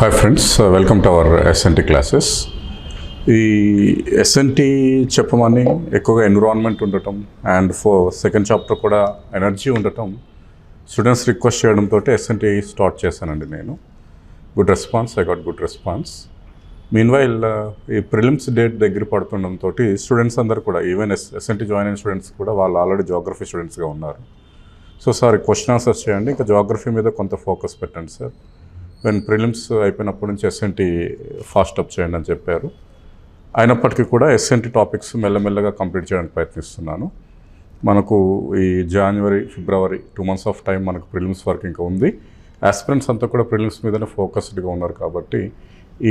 Hi friends, welcome to our SNT classes. ఈ SNT చెప్పమని ఎక్కువగా ఎన్విరాన్మెంట్ ఉండటం అండ్ సెకండ్ చాప్టర్ కూడా ఎనర్జీ ఉండటం స్టూడెంట్స్ రిక్వెస్ట్ చేయడంతో ఎస్ఎన్టీ స్టార్ట్ చేశానండి నేను. Good response, I got good response. Meanwhile ఈ ప్రిలిమ్స్ డేట్ దగ్గర పడుతుండడంతో స్టూడెంట్స్ అందరూ కూడా ఈవెన్ ఎస్ఎన్టీ జాయిన్ అయిన స్టూడెంట్స్ కూడా వాళ్ళు ఆల్రెడీ జాగ్రఫీ స్టూడెంట్స్గా ఉన్నారు. సో సార్ క్వశ్చన్ ఆన్సర్స్ చేయండి, ఇంకా జాగ్రఫీ మీద కొంత ఫోకస్ పెట్టండి సార్. ప్రిలిమ్స్ అయిపోయినప్పటి నుంచి ఎస్ఎన్టీ ఫాస్ట్ అప్ చేయండి అని చెప్పారు. అయినప్పటికీ కూడా ఎస్ఎన్టీ టాపిక్స్ మెల్లమెల్లగా కంప్లీట్ చేయడానికి ప్రయత్నిస్తున్నాను. మనకు ఈ జనవరి, ఫిబ్రవరి 2 months ఆఫ్ టైం మనకు ప్రిలిమ్స్ వర్క్ ఇంకా ఉంది. ఆస్పిరెంట్స్ అంతా కూడా ప్రిలిమ్స్ మీదనే ఫోకస్డ్గా ఉన్నారు కాబట్టి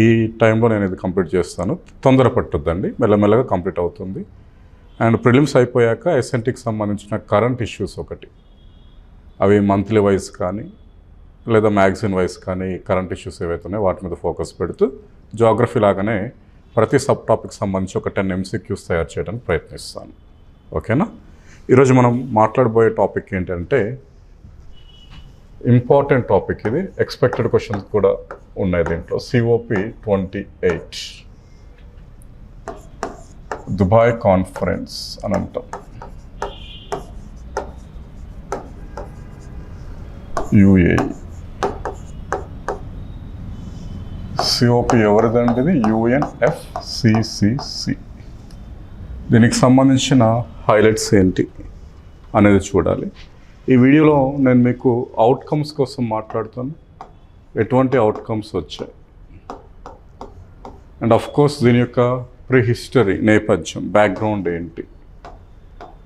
ఈ టైంలో నేను ఇది కంప్లీట్ చేస్తాను. తొందర పట్టొద్దండి, మెల్లమెల్లగా కంప్లీట్ అవుతుంది. అండ్ ప్రిలిమ్స్ అయిపోయాక ఎస్ఎన్టీకి సంబంధించిన కరెంట్ ఇష్యూస్ ఒకటి, అవి మంత్లీ వైజ్ కానీ లేదా మ్యాగజైన్ వైజ్ కానీ కరెంట్ ఇష్యూస్ ఏవైతే ఉన్నాయో వాటి మీద ఫోకస్ పెడుతూ జాగ్రఫీ లాగానే ప్రతి సబ్ టాపిక్ సంబంధించి ఒక 10 MCQs తయారు చేయడానికి ప్రయత్నిస్తాను. ఓకేనా? ఈరోజు మనం మాట్లాడబోయే టాపిక్ ఏంటంటే ఇంపార్టెంట్ టాపిక్, ఇది ఎక్స్పెక్టెడ్ క్వశ్చన్స్ కూడా ఉన్నాయి దీంట్లో. COP28 దుబాయ్ కాన్ఫరెన్స్ అని అంటాం. UAE COP ఎవరిదండి? ఇది UNFCCC. దీనికి సంబంధించిన హైలైట్స్ ఏంటి అనేది చూడాలి. ఈ వీడియోలో నేను మీకు అవుట్కమ్స్ కోసం మాట్లాడుతాను, ఎటువంటి అవుట్కమ్స్ వచ్చాయి అండ్ ఆఫ్ కోర్స్ దీని యొక్క ప్రీహిస్టరీ, నేపథ్యం, బ్యాక్గ్రౌండ్ ఏంటి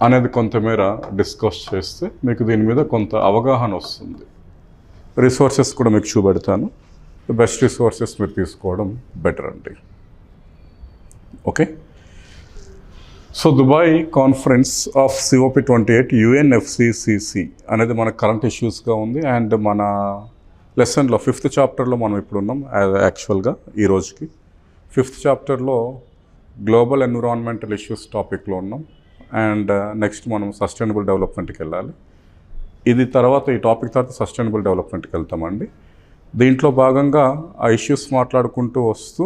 అనేది కొంతమేర డిస్కస్ చేస్తే మీకు దీని మీద కొంత అవగాహన వస్తుంది. రిసోర్సెస్ కూడా మీకు చూపెడతాను. బెస్ట్ రిసోర్సెస్ మీరు తీసుకోవడం బెటర్ అండి. Okay, so Dubai conference of COP28 UNFCCC అనేది మన కరెంట్ ఇష్యూస్గా ఉంది. అండ్ మన లెసన్లో 5th చాప్టర్లో మనం ఇప్పుడు ఉన్నాం. యాక్చువల్గా ఈ రోజుకి 5th చాప్టర్లో గ్లోబల్ ఎన్విరాన్మెంటల్ ఇష్యూస్ టాపిక్లో ఉన్నాం. అండ్ నెక్స్ట్ మనం సస్టైనబుల్ డెవలప్మెంట్కి వెళ్ళాలి. ఇది తర్వాత ఈ టాపిక్ తర్వాత సస్టైనబుల్ డెవలప్మెంట్కి వెళ్తామండి. దీంట్లో భాగంగా ఆ ఇష్యూస్ మాట్లాడుకుంటూ వస్తూ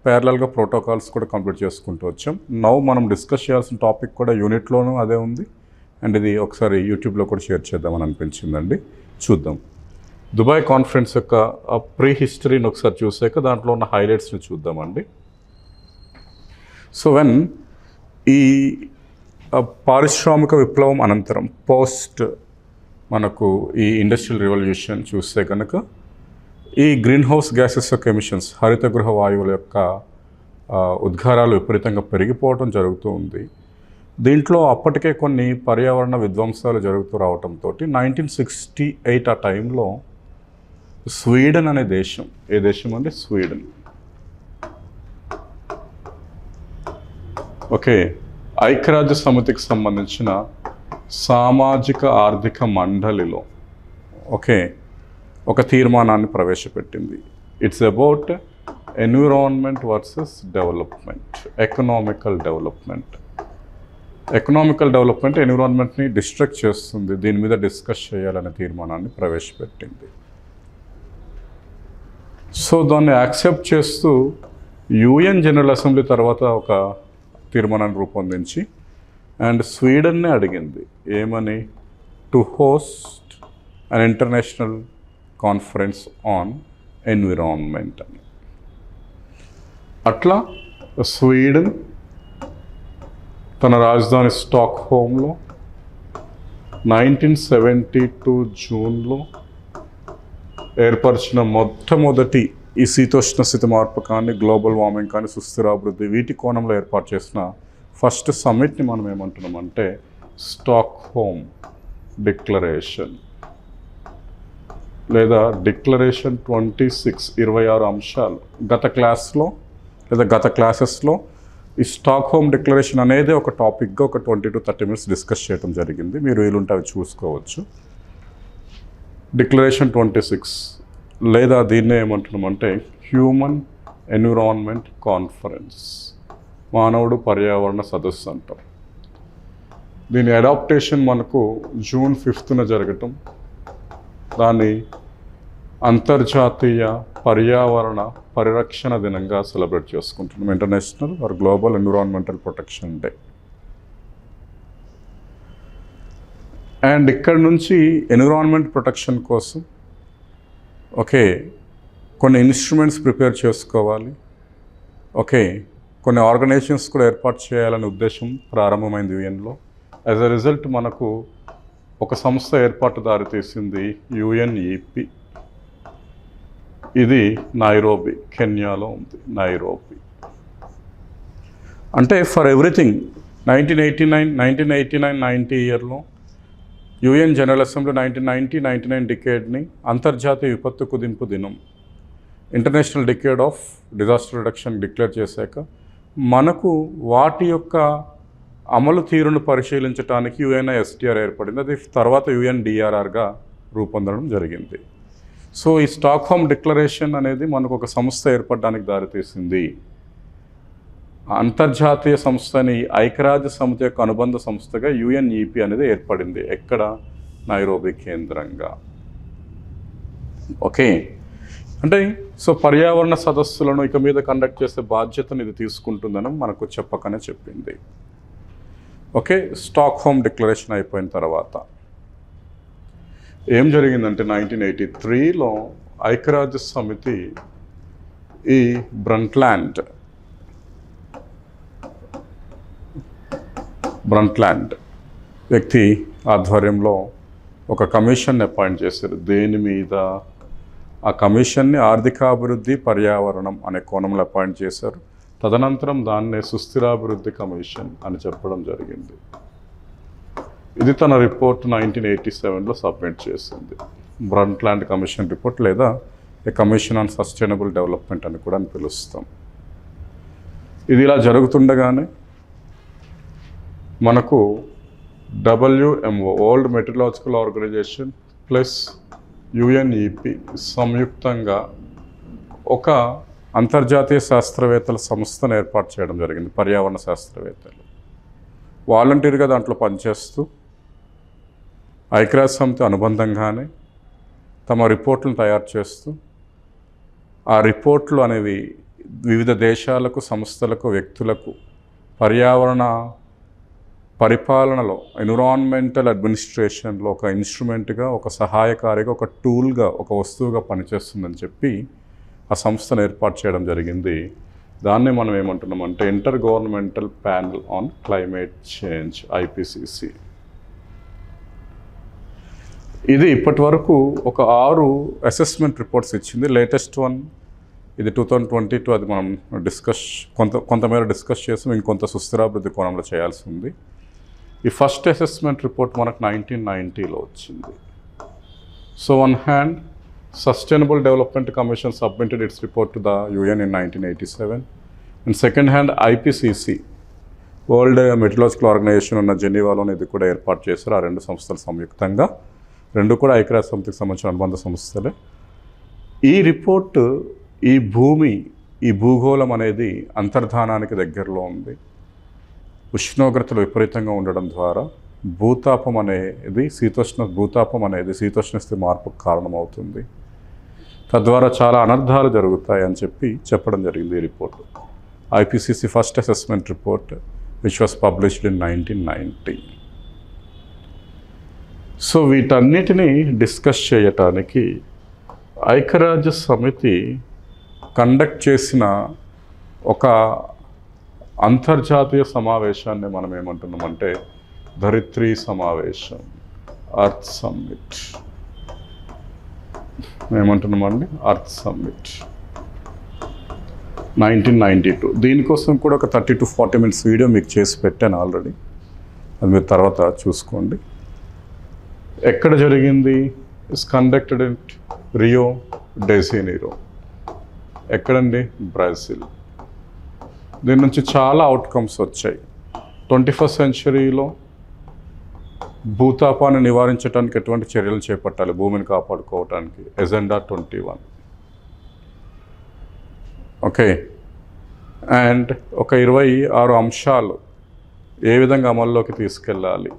ప్యారలల్గా ప్రోటోకాల్స్ కూడా కంప్లీట్ చేసుకుంటూ వచ్చాం. నౌ మనం డిస్కస్ చేయాల్సిన టాపిక్ కూడా యూనిట్లోనూ అదే ఉంది. అండ్ ఇది ఒకసారి యూట్యూబ్లో కూడా షేర్ చేద్దామని అనిపించిందండి. చూద్దాం. దుబాయ్ కాన్ఫరెన్స్ యొక్క ప్రీ హిస్టరీని ఒకసారి చూసాక దాంట్లో ఉన్న హైలైట్స్ని చూద్దామండి. సో ఈ పారిశ్రామిక విప్లవం అనంతరం పోస్ట్ మనకు ఈ ఇండస్ట్రియల్ రెవల్యూషన్ చూస్తే కనుక ఈ గ్రీన్ హౌస్ గ్యాసెస్ యొక్క ఎమిషన్స్, హరిత గృహ వాయువుల యొక్క ఉద్గారాలు విపరీతంగా పెరిగిపోవడం జరుగుతూ ఉంది. దీంట్లో అప్పటికే కొన్ని పర్యావరణ విధ్వంసాలు జరుగుతూ రావడంతో 1968 ఆ టైంలో స్వీడన్ అనే దేశం, ఏ దేశం అంటే స్వీడన్, ఓకే, ఐక్యరాజ్య సమితికి సంబంధించిన సామాజిక ఆర్థిక మండలిలో ఒక తీర్మానాన్ని ప్రవేశపెట్టింది. It's about environment versus development, economical development. Economical development ఎన్విరాన్మెంట్ని డిస్ట్రక్ట్ చేస్తుంది, దీని మీద డిస్కస్ చేయాలనే తీర్మానాన్ని ప్రవేశపెట్టింది. సో దాన్ని యాక్సెప్ట్ చేస్తూ UN జనరల్ అసెంబ్లీ తర్వాత ఒక తీర్మానాన్ని రూపొందించి అండ్ స్వీడన్నే అడిగింది ఏమని, to host an international conference on environment అని. అట్లా స్వీడన్ తన రాజధాని స్టాక్హోమ్లో 1972 జూన్లో ఏర్పరిచిన మొట్టమొదటి ఈ శీతోష్ణ స్థితి మార్పు కానీ, గ్లోబల్ వార్మింగ్ కానీ, సుస్థిరాభివృద్ధి, వీటి కోణంలో ఏర్పాటు చేసిన ఫస్ట్ సమ్మిట్ని మనం ఏమంటున్నామంటే స్టాక్హోమ్ డిక్లరేషన్ లేదా డిక్లరేషన్ 26 అంశాలు. గత క్లాసెస్లో ఈ స్టాక్హోమ్ డిక్లరేషన్ అనేది ఒక టాపిక్గా ఒక 20 to 30 minutes డిస్కస్ చేయడం జరిగింది. మీరు వీలుంటే అవి చూసుకోవచ్చు. డిక్లరేషన్ 26 లేదా దీన్నే ఏమంటున్నామంటే హ్యూమన్ ఎన్విరాన్మెంట్ కాన్ఫరెన్స్, మానవుడు పర్యావరణ సదస్సు అంటాం. దీని అడాప్టేషన్ మనకు June 5th జరగటం, దాన్ని అంతర్జాతీయ పర్యావరణ పరిరక్షణ దినంగా సెలబ్రేట్ చేసుకుంటున్నాం. International are global environmental protection day. And ఇక్కడ నుంచి ఎన్విరాన్మెంట్ ప్రొటెక్షన్ కోసం కొన్ని ఇన్స్ట్రుమెంట్స్ ప్రిపేర్ చేసుకోవాలి. కొన్ని ఆర్గనైజేషన్స్ కూడా ఏర్పాటు చేయాలనే ఉద్దేశం ప్రారంభమైంది యుఎన్లో. యాజ్ ఎ రిజల్ట్ మనకు ఒక సంస్థ ఏర్పాటు దారితీసింది యుఎన్ఈపి. ఇది నైరోబి, కెన్యాలో ఉంది. నైరోబి అంటే ఫర్ ఎవ్రీథింగ్ 1989-90 ఇయర్లో యుఎన్ జనరల్ అసెంబ్లీ 1990-99 డికేడ్ని అంతర్జాతీయ విపత్తు కుదింపు దినం, international decade of disaster reduction declare చేశాక మనకు వాటి యొక్క అమలు తీరును పరిశీలించడానికి యుఎన్ఐఎస్డిఆర్ ఏర్పడింది. అది తర్వాత యుఎన్డిఆర్ఆర్గా రూపొందడం జరిగింది. సో ఈ స్టాక్హోమ్ డిక్లరేషన్ అనేది మనకు ఒక సంస్థ ఏర్పడడానికి దారితీసింది. అంతర్జాతీయ సంస్థని ఐక్యరాజ్య సమితి యొక్క అనుబంధ సంస్థగా యుఎన్ఈపి అనేది ఏర్పడింది. ఎక్కడ? నైరోబి కేంద్రంగా. అంటే సో పర్యావరణ సదస్సులను ఇక మీద కండక్ట్ చేసే బాధ్యతను ఇది తీసుకుంటుందని మనకు చెప్పకనే చెప్పింది. స్టాక్హోమ్ డిక్లరేషన్ అయిపోయిన తర్వాత ఏం జరిగిందంటే 1983లో ఐక్యరాజ్య సమితి ఈ బ్రంట్లాండ్ వ్యక్తి ఆధ్వర్యంలో ఒక కమిషన్ని అపాయింట్ చేశారు. దేని మీద? ఆ కమిషన్ని ఆర్థికాభివృద్ధి పర్యావరణం అనే కోణంలో అపాయింట్ చేశారు. తదనంతరం దాన్నే సుస్థిరాభివృద్ధి కమిషన్ అని చెప్పడం జరిగింది. ఇది తన రిపోర్ట్ 1987లో సబ్మిట్ చేసింది. బ్రంట్లాండ్ కమిషన్ రిపోర్ట్ లేదా a commission on sustainable development అని కూడా పిలుస్తాం. ఇది ఇలా జరుగుతుండగానే మనకు WMO world meteorological organization plus UNEP సంయుక్తంగా ఒక అంతర్జాతీయ శాస్త్రవేత్తల సంస్థను ఏర్పాటు చేయడం జరిగింది. పర్యావరణ శాస్త్రవేత్తలు వాలంటీర్గా దాంట్లో పనిచేస్తూ ఐక్యరాజ్య సమితి అనుబంధంగానే తమ రిపోర్ట్లను తయారు చేస్తూ ఆ రిపోర్ట్లు అనేవి వివిధ దేశాలకు, సంస్థలకు, వ్యక్తులకు పర్యావరణ పరిపాలనలో ఎన్విరాన్మెంటల్ అడ్మినిస్ట్రేషన్లో ఒక ఇన్స్ట్రుమెంట్గా, ఒక సహాయకారిగా, ఒక టూల్గా, ఒక వస్తువుగా పనిచేస్తుందని చెప్పి ఆ సంస్థను ఏర్పాటు చేయడం జరిగింది. దాన్ని మనం ఏమంటున్నామంటే intergovernmental panel on climate change, IPCC. ఇది ఇప్పటి వరకు ఒక 6 అసెస్మెంట్ రిపోర్ట్స్ ఇచ్చింది. లేటెస్ట్ వన్ ఇది 2022. అది మనం కొంతమేర డిస్కస్ చేసాం. ఇంకొంత సుస్థిరాభివృద్ధి కోణంలో చేయాల్సి ఉంది. ఈ ఫస్ట్ అసెస్మెంట్ రిపోర్ట్ మనకు 1990లో వచ్చింది. So one hand Sustainable Development Commission submitted its report to the UN in 1987. And second hand IPCC, world meteorological organization ఉన్న జెనీవాలోనే ఇది కూడా ఏర్పాటు చేశారు. ఆ 2 సంస్థలు సంయుక్తంగా, 2 కూడా ఐక్యరాజ్య సమితికి సంబంధించిన అనుబంధ సంస్థలే. ఈ రిపోర్టు ఈ భూగోళం అనేది అంతర్ధానానికి దగ్గరలో ఉంది. ఉష్ణోగ్రతలు విపరీతంగా ఉండడం ద్వారా భూతాపం అనేది శీతోష్ణ స్థితి మార్పుకు కారణమవుతుంది. తద్వారా చాలా అనర్థాలు జరుగుతాయి అని చెప్పడం జరిగింది ఈ report. IPCC first assessment report which was published in 1990. So వీటన్నిటినీ డిస్కస్ చేయటానికి ఐక్యరాజ్య సమితి కండక్ట్ చేసిన ఒక అంతర్జాతీయ సమావేశాన్ని మనం ఏమంటున్నామంటే ధరిత్రి సమావేశం, అర్త్ సమ్మిట్ ఏమంటున్నామండి, అర్త్ సమ్మిట్ 1992. దీనికోసం కూడా ఒక 30 to 40 minutes వీడియో మీకు చేసి పెట్టాను ఆల్రెడీ, అది మీరు తర్వాత చూసుకోండి. ఎక్కడ జరిగింది? It's conducted in Rio day Janeiro. ఎక్కడండి? బ్రెజిల్. దీని నుంచి చాలా అవుట్కమ్స్ వచ్చాయి. 21st centuryలో భూతాపాన్ని నివారించడానికి ఎటువంటి చర్యలు చేపట్టాలి, భూమిని కాపాడుకోవటానికి, ఎజెండా 21. అండ్ ఒక 26 అంశాలు ఏ విధంగా అమల్లోకి తీసుకెళ్ళాలి,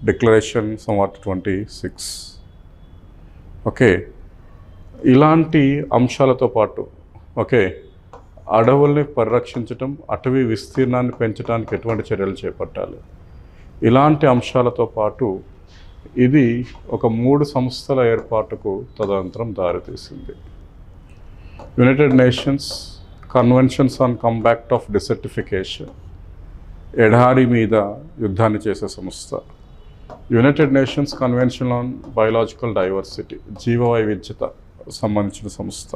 డిక్లరేషన్ సంవాట్ 26. ఇలాంటి అంశాలతో పాటు ఓకే అడవుల్ని పరిరక్షించటం, అటవీ విస్తీర్ణాన్ని పెంచడానికి ఎటువంటి చర్యలు చేపట్టాలి, ఇలాంటి అంశాలతో పాటు ఇది ఒక 3 సంస్థల ఏర్పాటుకు తదనంతరం దారితీసింది. United Nations conventions on combat of desertification, ఎడారి మీద యుద్ధాన్ని చేసే సంస్థ. United Nations convention on biological diversity, జీవ వైవిధ్యత సంబంధించిన సంస్థ.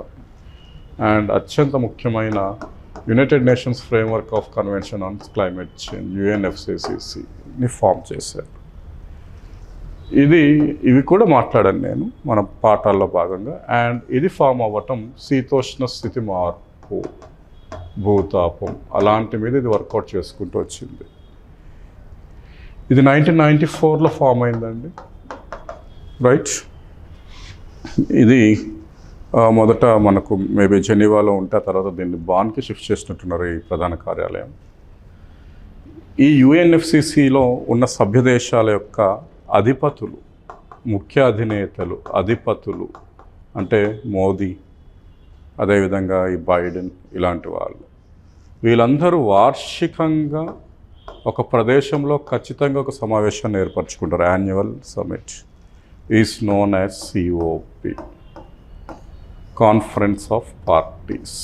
అండ్ అత్యంత ముఖ్యమైన United Nations framework of convention on climate change, UNFCCCని ఫామ్ చేశారు. ఇవి కూడా మాట్లాడాను నేను మన పాఠాల్లో భాగంగా. అండ్ ఇది ఫామ్ అవ్వటం శీతోష్ణ స్థితి మార్పు, భూతాపం అలాంటి మీద ఇది వర్కౌట్ చేసుకుంటూ వచ్చింది. ఇది 1994లో ఫామ్ అయిందండి, రైట్. ఇది మొదట మనకు మేబీ జెనీవాలో ఉంటే ఆ తర్వాత దీన్ని బాన్కి షిఫ్ట్ చేసినట్టున్నారు ఈ ప్రధాన కార్యాలయం. ఈ UNFCCలో ఉన్న సభ్య దేశాల యొక్క అధిపతులు, ముఖ్య అధినేతలు, అధిపతులు అంటే మోదీ, అదేవిధంగా ఈ బైడెన్ ఇలాంటి వాళ్ళు, వీళ్ళందరూ వార్షికంగా ఒక ప్రదేశంలో ఖచ్చితంగా ఒక సమావేశాన్ని ఏర్పరచుకుంటారు. Annual summit is known as COP, conference of parties.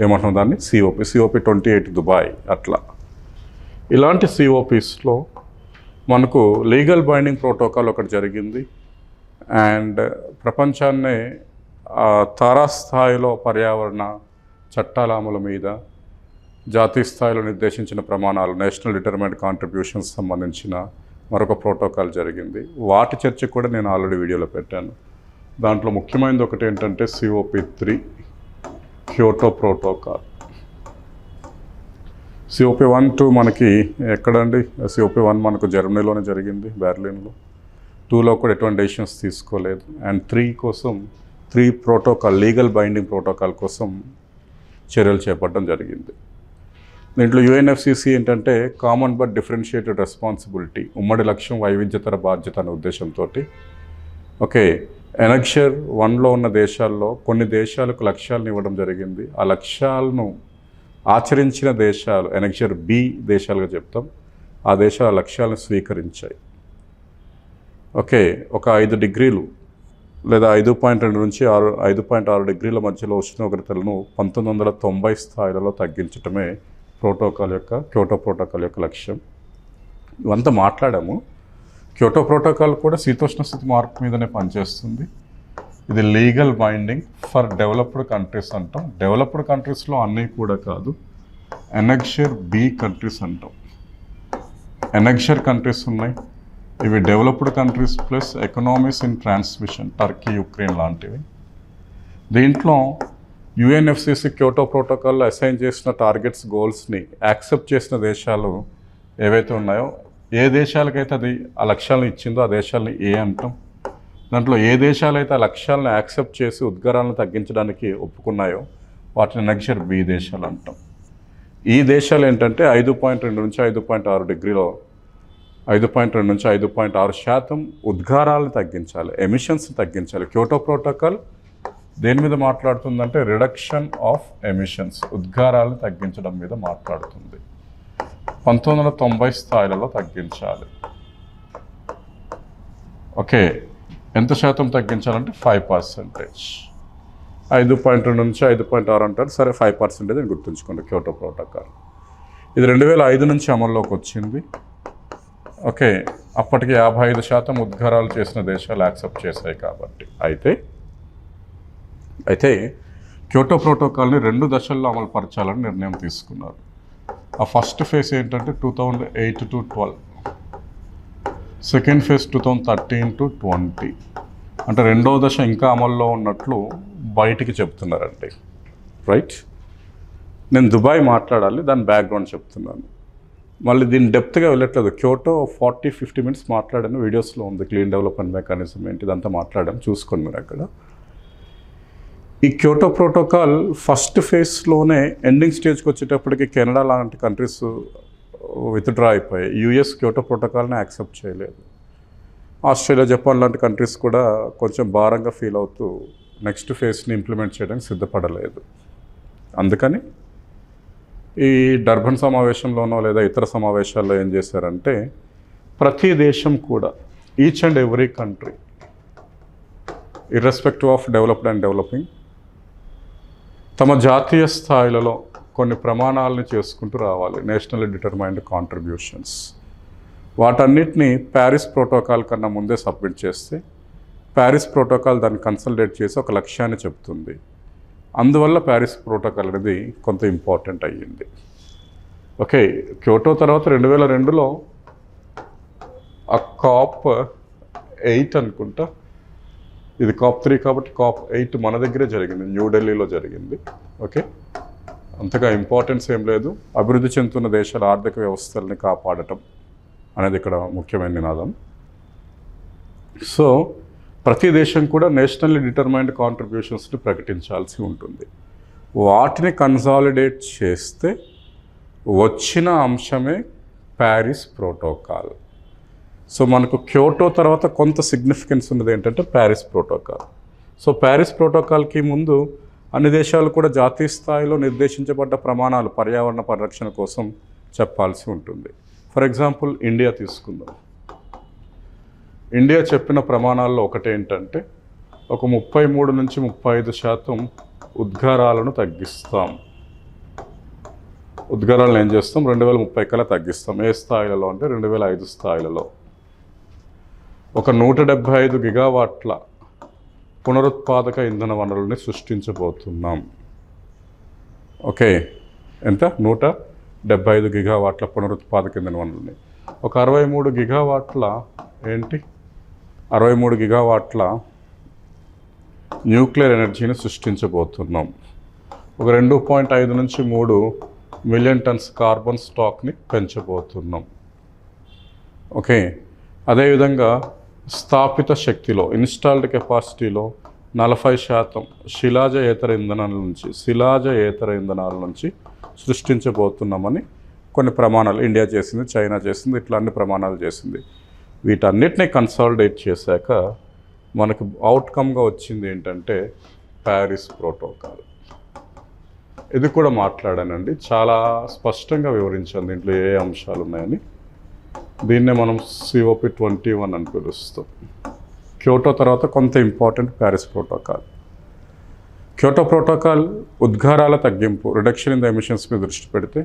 ఏమంటున్నాం దాన్ని? COP 28 Dubai. అట్లా ఇలాంటి COPస్లో మనకు లీగల్ బైండింగ్ ప్రోటోకాల్ ఒకటి జరిగింది. అండ్ ప్రపంచాన్నే తారాస్థాయిలో పర్యావరణ చట్టాల అమలు మీద జాతీయ స్థాయిలో నిర్దేశించిన ప్రమాణాలు, నేషనల్ డిటర్మైన్డ్ కాంట్రిబ్యూషన్స్ సంబంధించిన మరొక ప్రోటోకాల్ జరిగింది. వాటి చర్చ కూడా నేను ఆల్రెడీ వీడియోలో పెట్టాను. దాంట్లో ముఖ్యమైనది ఒకటి ఏంటంటే COP 3 క్యోటో ప్రోటోకాల్. COP 1, 2 మనకి ఎక్కడండి? COP 1 మనకు జర్మనీలోనే జరిగింది, బెర్లిన్లో. 2లో కూడా ఎటువంటి డెసిషన్స్ తీసుకోలేదు. అండ్ 3 కోసం 3 ప్రోటోకాల్, లీగల్ బైండింగ్ ప్రోటోకాల్ కోసం చర్యలు చేపట్టడం జరిగింది. దీంట్లో UNFCC ఏంటంటే కామన్ బట్ డిఫరెన్షియేటెడ్ రెస్పాన్సిబిలిటీ, ఉమ్మడి లక్ష్యం వైవిధ్యతర బాధ్యత అనే ఉద్దేశంతో ఓకే ఎనక్షర్ 1లో ఉన్న దేశాల్లో కొన్ని దేశాలకు లక్ష్యాలను ఇవ్వడం జరిగింది. ఆ లక్ష్యాలను ఆచరించిన దేశాలు ఎనక్షర్ B దేశాలుగా చెప్తాం. ఆ దేశాల లక్ష్యాలను స్వీకరించాయి. ఓకే ఒక 5 డిగ్రీలు లేదా 5.2 నుంచి 5.6 డిగ్రీల మధ్యలో ఉష్ణోగ్రతలను 1990 స్థాయిలలో తగ్గించటమే క్యోటో ప్రోటోకాల్ యొక్క లక్ష్యం. ఇవంతా మాట్లాడాము. క్యోటో ప్రోటోకాల్ కూడా శీతోష్ణ స్థితి మార్పు మీదనే పనిచేస్తుంది. ఇది legal binding for developed countries అంటాం. డెవలప్డ్ కంట్రీస్లో అన్నీ కూడా కాదు, ఎనక్షర్ B కంట్రీస్ అంటాం. ఎనక్షర్ కంట్రీస్ ఉన్నాయి, ఇవి developed countries plus economies in transmission, Turkey, Ukraine లాంటివి. దీంట్లో UNFCC క్యోటో ప్రోటోకాల్లో అసైన్ చేసిన టార్గెట్స్, గోల్స్ని యాక్సెప్ట్ చేసిన దేశాలు ఏవైతే ఉన్నాయో, ఏ దేశాలకైతే అది ఆ లక్ష్యాలను ఇచ్చిందో ఆ దేశాలని A అంటాం. దాంట్లో ఏ దేశాలైతే ఆ లక్ష్యాలను యాక్సెప్ట్ చేసి ఉద్గారాలను తగ్గించడానికి ఒప్పుకున్నాయో వాటిని ఎనక్షర్ B దేశాలు అంటాం. ఈ దేశాలు ఏంటంటే 5.2 నుంచి 5.6 డిగ్రీలో 5.2 నుంచి 5.6% ఉద్గారాలను తగ్గించాలి, ఎమిషన్స్ని తగ్గించాలి. క్యోటో ప్రోటోకాల్ దేని మీద మాట్లాడుతుందంటే రిడక్షన్ ఆఫ్ ఎమిషన్స్, ఉద్గారాలను తగ్గించడం మీద మాట్లాడుతుంది. 1990 స్థాయిలలో తగ్గించాలి. ఓకే ఎంత శాతం తగ్గించాలంటే 5%. 5.2 నుంచి 5.6 అంటారు, సరే 5% అని గుర్తుంచుకోండి క్యోటో ప్రోటోకాల్. ఇది 2005 నుంచి అమల్లోకి వచ్చింది. ఓకే అప్పటికి 55% ఉద్గారాలు చేసిన దేశాలు యాక్సెప్ట్ చేశాయి కాబట్టి. అయితే క్యోటో ప్రోటోకాల్ని 2 దశల్లో అమలు పరచాలని నిర్ణయం తీసుకున్నారు. ఆ ఫస్ట్ ఫేజ్ ఏంటంటే 2008 to 12, సెకండ్ ఫేజ్ 2013 to 20. అంటే 2వ దశ ఇంకా అమల్లో ఉన్నట్లు బయటికి చెప్తున్నారండి, రైట్. నేను దుబాయ్ మాట్లాడాలి, దాని బ్యాక్గ్రౌండ్ చెప్తున్నాను. మళ్ళీ దీని డెప్త్గా వెళ్ళట్లేదు. క్యోటో 40-50 minutes మాట్లాడాను, వీడియోస్లో ఉంది. క్లీన్ డెవలప్మెంట్ మెకానిజం ఏంటి ఇదంతా మాట్లాడాము, చూసుకోండి మీరు అక్కడ. ఈ క్యోటో ప్రోటోకాల్ ఫస్ట్ ఫేజ్లోనే ఎండింగ్ స్టేజ్కి వచ్చేటప్పటికి కెనడా లాంటి కంట్రీస్ విత్డ్రా అయిపోయాయి. US క్యోటో ప్రోటోకాల్ని యాక్సెప్ట్ చేయలేదు. ఆస్ట్రేలియా, జపాన్ లాంటి కంట్రీస్ కూడా కొంచెం భారంగా ఫీల్ అవుతూ నెక్స్ట్ ఫేజ్ని ఇంప్లిమెంట్ చేయడానికి సిద్ధపడలేదు. అందుకని ఈ డర్బన్ సమావేశంలోనో లేదా ఇతర సమావేశాల్లో ఏం చేశారంటే ప్రతి దేశం కూడా each and every country irrespective of developed and developing తమ జాతీయ స్థాయిలలో కొన్ని ప్రమాణాలను చేసుకుంటూ రావాలి. Nationally determined contributions. వాటన్నిటిని ప్యారిస్ ప్రోటోకాల్ కన్నా ముందే సబ్మిట్ చేస్తే ప్యారిస్ ప్రోటోకాల్ దాన్ని కన్సల్టేట్ చేసి ఒక లక్ష్యాన్ని చెప్తుంది. అందువల్ల ప్యారిస్ ప్రోటోకాల్ అనేది కొంత ఇంపార్టెంట్ అయ్యింది. ఓకే, క్యోటో తర్వాత 2002లో ఆ COP8 అనుకుంటా, ఇది COP3 కాబట్టి COP8 మన దగ్గరే జరిగింది, న్యూఢిల్లీలో జరిగింది. ఓకే, అంతగా ఇంపార్టెన్స్ ఏం లేదు. అభివృద్ధి చెందుతున్న దేశాల ఆర్థిక వ్యవస్థల్ని కాపాడటం అనేది ఇక్కడ ముఖ్యమైన నినాదం. సో ప్రతి దేశం కూడా నేషనల్లీ డిటర్మైన్డ్ కాంట్రిబ్యూషన్స్ని ప్రకటించాల్సి ఉంటుంది. వాటిని కన్సాలిడేట్ చేస్తే వచ్చిన అంశమే ప్యారిస్ ప్రోటోకాల్. సో మనకు క్యోటో తర్వాత కొంత సిగ్నిఫికెన్స్ ఉన్నది ఏంటంటే ప్యారిస్ ప్రోటోకాల్. సో ప్యారిస్ ప్రోటోకాల్కి ముందు అన్ని దేశాలు కూడా జాతీయ స్థాయిలో నిర్దేశించబడ్డ ప్రమాణాలు పర్యావరణ పరిరక్షణ కోసం చెప్పాల్సి ఉంటుంది. ఫర్ ఎగ్జాంపుల్ ఇండియా తీసుకుందాం. ఇండియా చెప్పిన ప్రమాణాల్లో ఒకటేంటంటే ఒక 33 నుంచి 35% ఉద్గారాలను తగ్గిస్తాం. ఉద్గారాలను ఏం చేస్తాం? 2030 కల్లా తగ్గిస్తాం. ఏ స్థాయిలలో అంటే 2005 స్థాయిలలో. ఒక 175 గిగావాట్ల పునరుత్పాదక ఇంధన వనరుల్ని సృష్టించబోతున్నాం. ఓకే, ఎంత? 175 గిగావాట్ల పునరుత్పాదక ఇంధన వనరుల్ని. ఒక 63 గిగావాట్ల ఏంటి? 63 గిగావాట్ల న్యూక్లియర్ ఎనర్జీని సృష్టించబోతున్నాం. ఒక 2.5 నుంచి 3 మిలియన్ టన్స్ కార్బన్ స్టాక్ని పెంచబోతున్నాం. ఓకే, అదేవిధంగా స్థాపిత శక్తిలో ఇన్స్టాల్డ్ కెపాసిటీలో 40% శిలాజయేతర ఇంధనాల నుంచి సృష్టించబోతున్నామని కొన్ని ప్రమాణాలు ఇండియా చేసింది, చైనా చేసింది, ఇట్లా అన్ని ప్రమాణాలు చేసింది. వీటన్నిటిని కన్సాలిడేట్ చేశాక మనకు అవుట్కమ్గా వచ్చింది ఏంటంటే ప్యారిస్ ప్రోటోకాల్. ఇది కూడా మాట్లాడానండి, చాలా స్పష్టంగా వివరించాను దీంట్లో ఏ అంశాలు ఉన్నాయని. దీన్నే మనం COP21 అని పిలుస్తాం. క్యోటో తర్వాత కొంత important Paris protocol. Kyoto protocol ఉద్గారాల తగ్గింపు, రిడక్షన్ ఇన్ ద ఎమిషన్స్ మీద దృష్టి పెడితే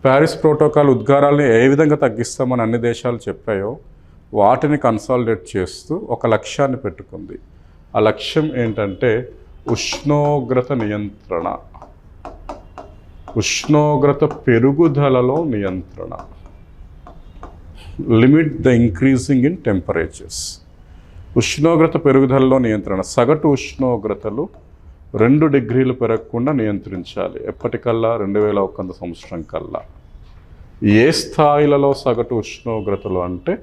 ప్యారిస్ ప్రోటోకాల్ ఉద్గారాలని ఏ విధంగా తగ్గిస్తామని అన్ని దేశాలు చెప్పాయో వాటిని కన్సాలిడేట్ చేస్తూ ఒక లక్ష్యాన్ని పెట్టుకుంది. ఆ లక్ష్యం ఏంటంటే ఉష్ణోగ్రత నియంత్రణ, ఉష్ణోగ్రత పెరుగుదలలో నియంత్రణ. Limit the increasing in temperatures. ఉష్ణోగ్రత పెరుగుదలలో నియంత్రణ. సగటు ఉష్ణోగ్రతలు 2 డిగ్రీలు పెరగకుండా నియంత్రించాలి ఎప్పటికల్లా 2100 సంవత్సరం కల్లా. ఏ స్థాయిలలో సగటు ఉష్ణోగ్రతలు అంటే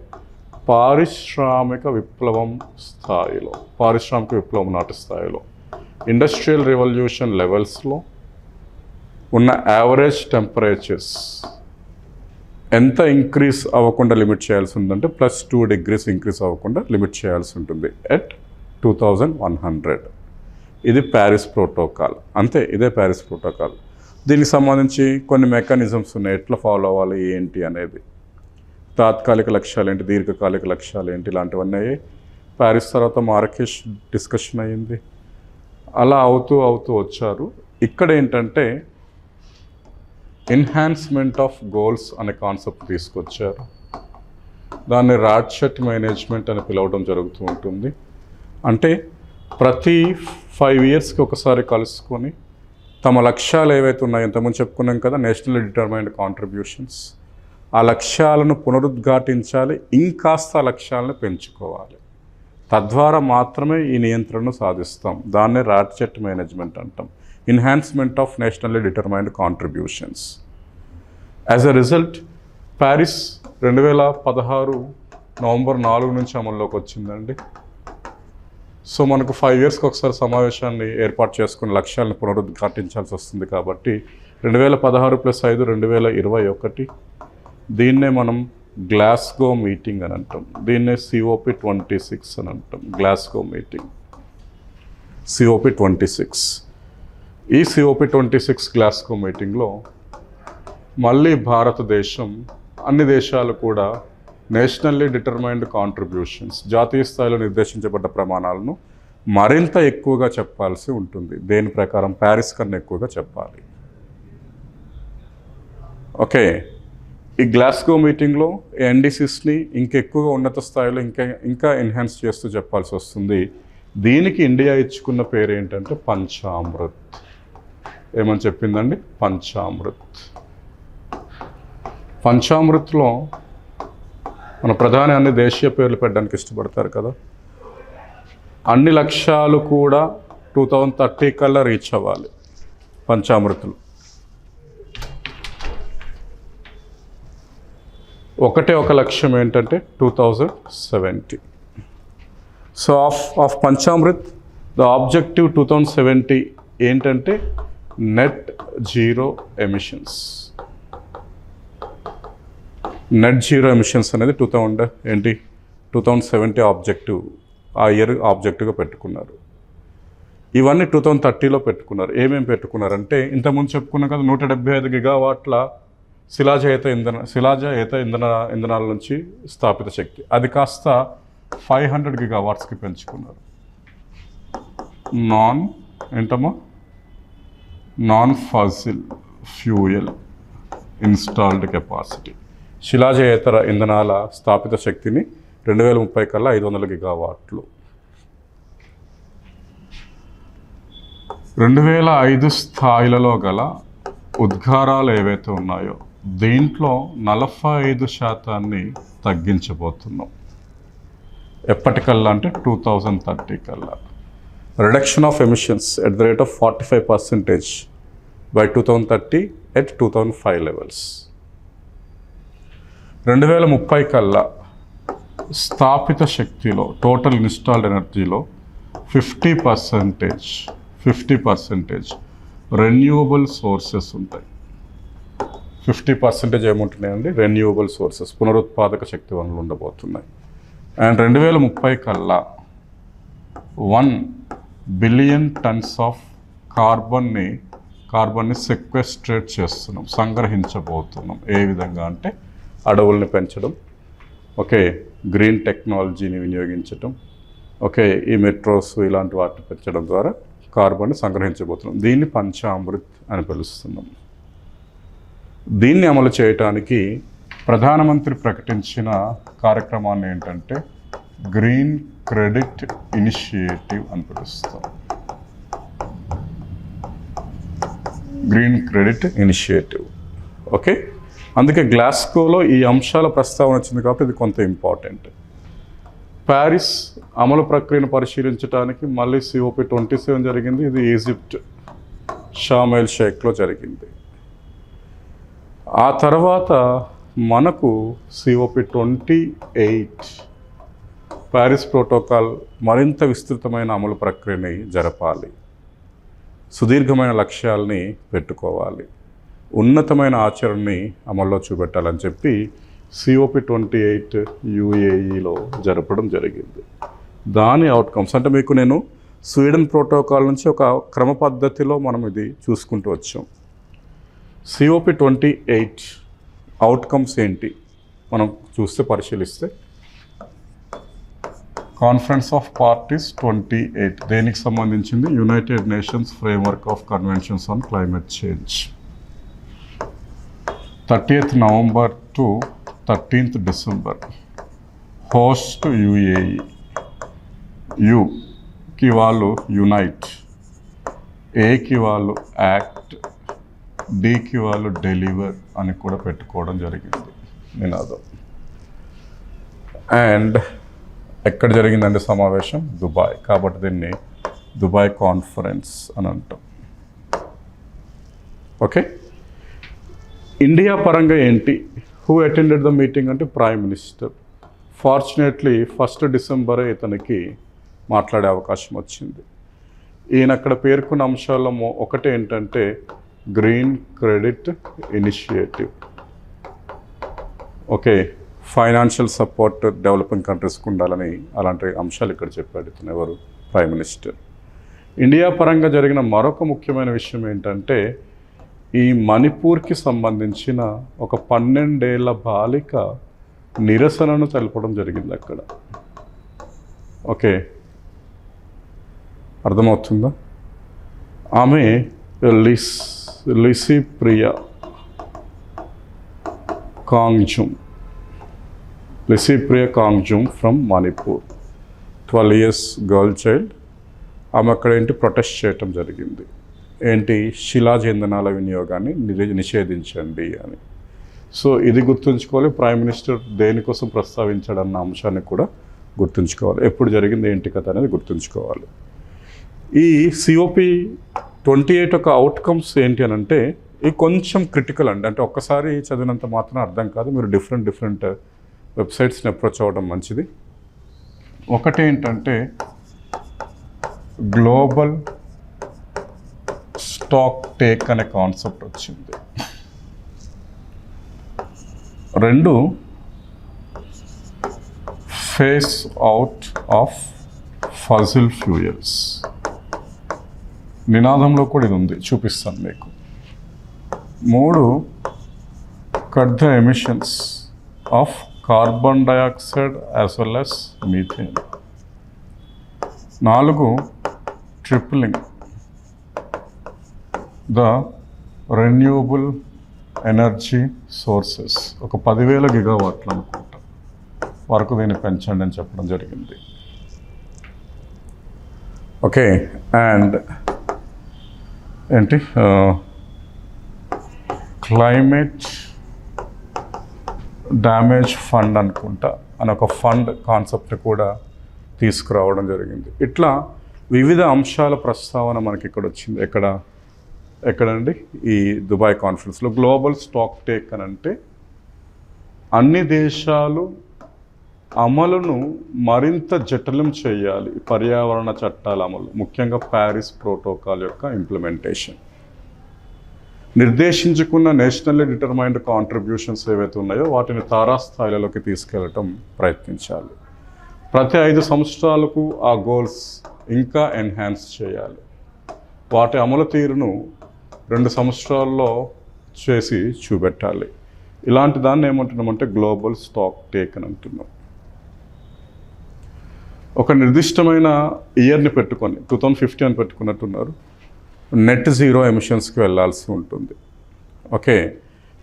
పారిశ్రామిక విప్లవం స్థాయిలో, పారిశ్రామిక విప్లవం నాటి స్థాయిలో, ఇండస్ట్రియల్ రెవల్యూషన్ లెవెల్స్లో ఉన్న యావరేజ్ టెంపరేచర్స్ ఎంత ఇంక్రీజ్ అవ్వకుండా లిమిట్ చేయాల్సి ఉందంటే +2 డిగ్రీస్ ఇంక్రీజ్ అవ్వకుండా లిమిట్ చేయాల్సి ఉంటుంది ఎట్ 2100. ఇది ప్యారిస్ ప్రోటోకాల్. అంతే, ఇదే ప్యారిస్ ప్రోటోకాల్. దీనికి సంబంధించి కొన్ని మెకానిజమ్స్ ఉన్నాయి, ఎట్లా ఫాలో అవ్వాలి ఏంటి అనేది. తాత్కాలిక లక్ష్యాలు ఏంటి, దీర్ఘకాలిక లక్ష్యాలు ఏంటి, ఇలాంటివన్నీ అయ్యి ప్యారిస్ తర్వాత మార్రకెష్ డిస్కషన్ అయ్యింది. అలా అవుతూ వచ్చారు. ఇక్కడ ఏంటంటే ఎన్హాన్స్మెంట్ ఆఫ్ గోల్స్ అనే కాన్సెప్ట్ తీసుకొచ్చారు. దాన్ని రాట్షెట్ మేనేజ్మెంట్ అని పిలవడం జరుగుతూ ఉంటుంది. అంటే ప్రతి 5 ఇయర్స్కి ఒకసారి కలుసుకొని తమ లక్ష్యాలు ఏవైతే ఉన్నాయో, ఇంతకుముందు చెప్పుకున్నాం కదా, నేషనల్లీ డిటర్మైన్డ్ కాంట్రిబ్యూషన్స్, ఆ లక్ష్యాలను పునరుద్ఘాటించాలి, ఇంకాస్త లక్ష్యాలను పెంచుకోవాలి. తద్వారా మాత్రమే ఈ నియంత్రణను సాధిస్తాం. దాన్నే రాట్షెట్ మేనేజ్మెంట్ అంటాం, enhancement of nationally determined contributions. As a result Paris 2016 November 4 నుంచి అమల్లోకి వచ్చిందండి. సో మనకు 5 ఇయర్స్కి ఒకసారి సమావేశాన్ని ఏర్పాటు చేసుకుని లక్ష్యాలను పునరుద్ఘాటించాల్సి వస్తుంది. కాబట్టి 2016 + 5 2021. దీన్నే మనం గ్లాస్గో మీటింగ్ అని అంటాం. దీన్నే COP26 అని అంటాం, గ్లాస్గో మీటింగ్. COP26. ఈ COP26 గ్లాస్గో మీటింగ్లో మళ్ళీ భారతదేశం, అన్ని దేశాలు కూడా నేషనల్లీ డిటర్మైన్డ్ కాంట్రిబ్యూషన్స్, జాతీయ స్థాయిలో నిర్దేశించబడ్డ ప్రమాణాలను మరింత ఎక్కువగా చెప్పాల్సి ఉంటుంది. దేని ప్రకారం? ప్యారిస్ కన్నా ఎక్కువగా చెప్పాలి. ఓకే, ఈ గ్లాస్గో మీటింగ్లో NDCsని ఇంకెక్కువగా ఉన్నత స్థాయిలో ఇంకా ఎన్హాన్స్ చేస్తూ చెప్పాల్సి వస్తుంది. దీనికి ఇండియా ఇచ్చుకున్న పేరు ఏంటంటే పంచామృత్. ఏమని చెప్పిందండి? పంచామృత్. పంచామృత్లో మన ప్రధాని అన్ని దేశీయ పేర్లు పెట్టడానికి ఇష్టపడతారు కదా. అన్ని లక్ష్యాలు కూడా 2030 కల్లా రీచ్ అవ్వాలి పంచామృతులు. ఒక లక్ష్యం ఏంటంటే 2070. So of Panchamrit the objective 2070 ఏంటంటే net zero emissions. Net zero emissions అనేది 2070 ఆబ్జెక్టివ్, ఆ ఇయర్ ఆబ్జెక్టివ్గా పెట్టుకున్నారు. ఇవన్నీ 2030లో పెట్టుకున్నారు. ఏమేమి పెట్టుకున్నారంటే ఇంతకుముందు చెప్పుకున్నాం కదా, 175 గిగావాట్ల శిలాజ ఇంధనాల నుంచి స్థాపిత శక్తి, అది కాస్త 500 గిగావాట్స్కి పెంచుకున్నారు. Non fossil fuel installed capacity, శిలాజయేతర ఇంధనాల స్థాపిత శక్తిని 2030 కల్లా 500 గిగావాట్లు. 2005 స్థాయిలలో గల ఉద్గారాలు ఏవైతే ఉన్నాయో దీంట్లో 45% తగ్గించబోతున్నాం. ఎప్పటికల్లా అంటే 2030 కల్లా. Reduction of emissions at the rate of 45% by 2030 at 2005 levels. 2030 కల్లా స్థాపిత శక్తిలో, టోటల్ ఇన్స్టాల్డ్ ఎనర్జీలో 50% రెన్యూవబుల్ సోర్సెస్ ఉంటాయి. 50% ఏముంటున్నాయండి? రెన్యూవబుల్ సోర్సెస్, పునరుత్పాదక శక్తి వనరులు ఉండబోతున్నాయి. అండ్ 2030 కల్లా 1 బిలియన్ టన్స్ ఆఫ్ కార్బన్ని సెక్వెస్ట్రేట్ చేస్తున్నాం, సంగ్రహించబోతున్నాం. ఏ విధంగా అంటే అడవుల్ని పెంచడం, ఓకే, గ్రీన్ టెక్నాలజీని వినియోగించడం, ఓకే, ఈ మెట్రోస్ ఇలాంటి వాటిని పెంచడం ద్వారా కార్బన్ని సంగ్రహించబోతున్నాం. దీన్ని పంచామృత్ అని పిలుస్తున్నాం. దీన్ని అమలు చేయటానికి ప్రధానమంత్రి ప్రకటించిన కార్యక్రమాన్ని ఏంటంటే గ్రీన్ క్రెడిట్ ఇనిషియేటివ్ అని పిలుస్తాం. Green credit initiative. ఓకే, అందుకే గ్లాస్గోలో ఈ అంశాల ప్రస్తావన వచ్చింది కాబట్టి ఇది కొంత ఇంపార్టెంట్. ప్యారిస్ అమలు ప్రక్రియను పరిశీలించడానికి మళ్ళీ COP27 జరిగింది. ఇది ఈజిప్ట్ షార్మ్ ఎల్ షేఖ్లో జరిగింది. ఆ తర్వాత మనకు COP28 ప్యారిస్ ప్రోటోకాల్ మరింత విస్తృతమైన అమలు ప్రక్రియని జరపాలి, సుదీర్ఘమైన లక్ష్యాలని పెట్టుకోవాలి, ఉన్నతమైన ఆచరణని అమల్లో చూపెట్టాలని చెప్పి COP28 UAEలో జరపడం జరిగింది. దాని అవుట్కమ్స్ అంటే మీకు నేను స్వీడన్ ప్రోటోకాల్ నుంచి ఒక క్రమ పద్ధతిలో మనం ఇది చూసుకుంటూ వచ్చాం. COP28 అవుట్కమ్స్ ఏంటి మనం చూస్తే, పరిశీలిస్తే, కాన్ఫరెన్స్ ఆఫ్ పార్టీస్ 28 దేనికి సంబంధించింది? United Nations framework of conventions on climate change. 30th November to 13th December. Host UAE. Yuki వాళ్ళు యునైట్, ఏకి వాళ్ళు యాక్ట్, డీకి వాళ్ళు డెలివర్ అని కూడా పెట్టుకోవడం జరిగింది నినాదం. అండ్ ఎక్కడ జరిగిందంటే సమావేశం? దుబాయ్. కాబట్టి దీన్ని దుబాయ్ కాన్ఫరెన్స్ అని అంటాం. ఓకే, ఇండియా పరంగా ఏంటి? హూ అటెండెడ్ ద మీటింగ్ అంటే ప్రైమ్ మినిస్టర్. ఫార్చునేట్లీ 1 డిసెంబరే ఇతనికి మాట్లాడే అవకాశం వచ్చింది. ఈయన అక్కడ పేర్కొన్న అంశాల్లో ఒకటి ఏంటంటే green credit initiative. Okay, financial support developing కంట్రీస్కి ఉండాలని అలాంటి అంశాలు ఇక్కడ చెప్పాడు ఇతను. ఎవరు? Prime minister. ఇండియా పరంగా జరిగిన మరొక ముఖ్యమైన విషయం ఏంటంటే ఈ మణిపూర్కి సంబంధించిన ఒక 12 ఏళ్ల బాలిక నిరసనను తెలపడం జరిగింది అక్కడ. ఓకే, అర్థమవుతుందా? ఆమె Licypriya Kangujam from Manipur, 12 years girl child. ఆమె అక్కడ ప్రొటెస్ట్ చేయటం జరిగింది. శిలాజేందనాల వినియోగాన్ని నిషేధించండి అని. సో ఇది గుర్తుంచుకోవాలి. ప్రైమ్ మినిస్టర్ దేనికోసం ప్రస్తావించాడన్న అంశాన్ని కూడా గుర్తుంచుకోవాలి. ఎప్పుడు జరిగింది ఏంటి కథ అనేది గుర్తుంచుకోవాలి. ఈ COP28 యొక్క అవుట్కమ్స్ ఏంటి అని అంటే ఇది కొంచెం క్రిటికల్ అండి. అంటే ఒక్కసారి చదివినంత మాత్రం అర్థం కాదు. మీరు డిఫరెంట్ వెబ్సైట్స్ని అప్రోచ్ అవ్వడం మంచిది. ఒకటి ఏంటంటే గ్లోబల్ స్టాక్ టేక్ అనే కాన్సెప్ట్ వచ్చింది. 2 phase out of fossil fuels. నినాదంలో కూడా ఇది ఉంది, చూపిస్తాను మీకు. 3 cut the emissions of carbon dioxide as well as methane. 4 tripling the renewable energy sources. ఒక 10,000 గిగావాట్లు అనుకుంటా వరకు దీన్ని పెంచండి అని చెప్పడం జరిగింది. Okay, and climate damage fund అనుకుంటా అని ఒక ఫండ్ కాన్సెప్ట్ కూడా తీసుకురావడం జరిగింది. ఇట్లా వివిధ అంశాల ప్రస్తావన మనకి ఇక్కడ వచ్చింది. ఎక్కడండి? ఈ దుబాయ్ కాన్ఫరెన్స్లో. గ్లోబల్ స్టాక్ టేక్ అని అంటే అన్ని దేశాలు అమలును మరింత జటిలం చేయాలి. పర్యావరణ చట్టాల అమలు, ముఖ్యంగా ప్యారిస్ ప్రోటోకాల్ యొక్క ఇంప్లిమెంటేషన్, నిర్దేశించుకున్న నేషనల్లీ డిటర్మైన్డ్ కాంట్రిబ్యూషన్స్ ఏవైతే ఉన్నాయో వాటిని తారాస్థాయిలలోకి తీసుకెళ్ళటం ప్రయత్నించాలి. ప్రతి 5 సంవత్సరాలకు ఆ గోల్స్ ఇంకా ఎన్హాన్స్ చేయాలి. వాటి అమలు తీరును 2 సంవత్సరాల్లో చేసి చూపెట్టాలి. ఇలాంటి దాన్ని ఏమంటున్నామంటే గ్లోబల్ స్టాక్ టేక్ అని అంటున్నాం. ఒక నిర్దిష్టమైన ఇయర్ని పెట్టుకొని 2050 అని పెట్టుకున్నట్టున్నారు. నెట్ జీరో ఎమిషన్స్కి వెళ్ళాల్సి ఉంటుంది. ఓకే,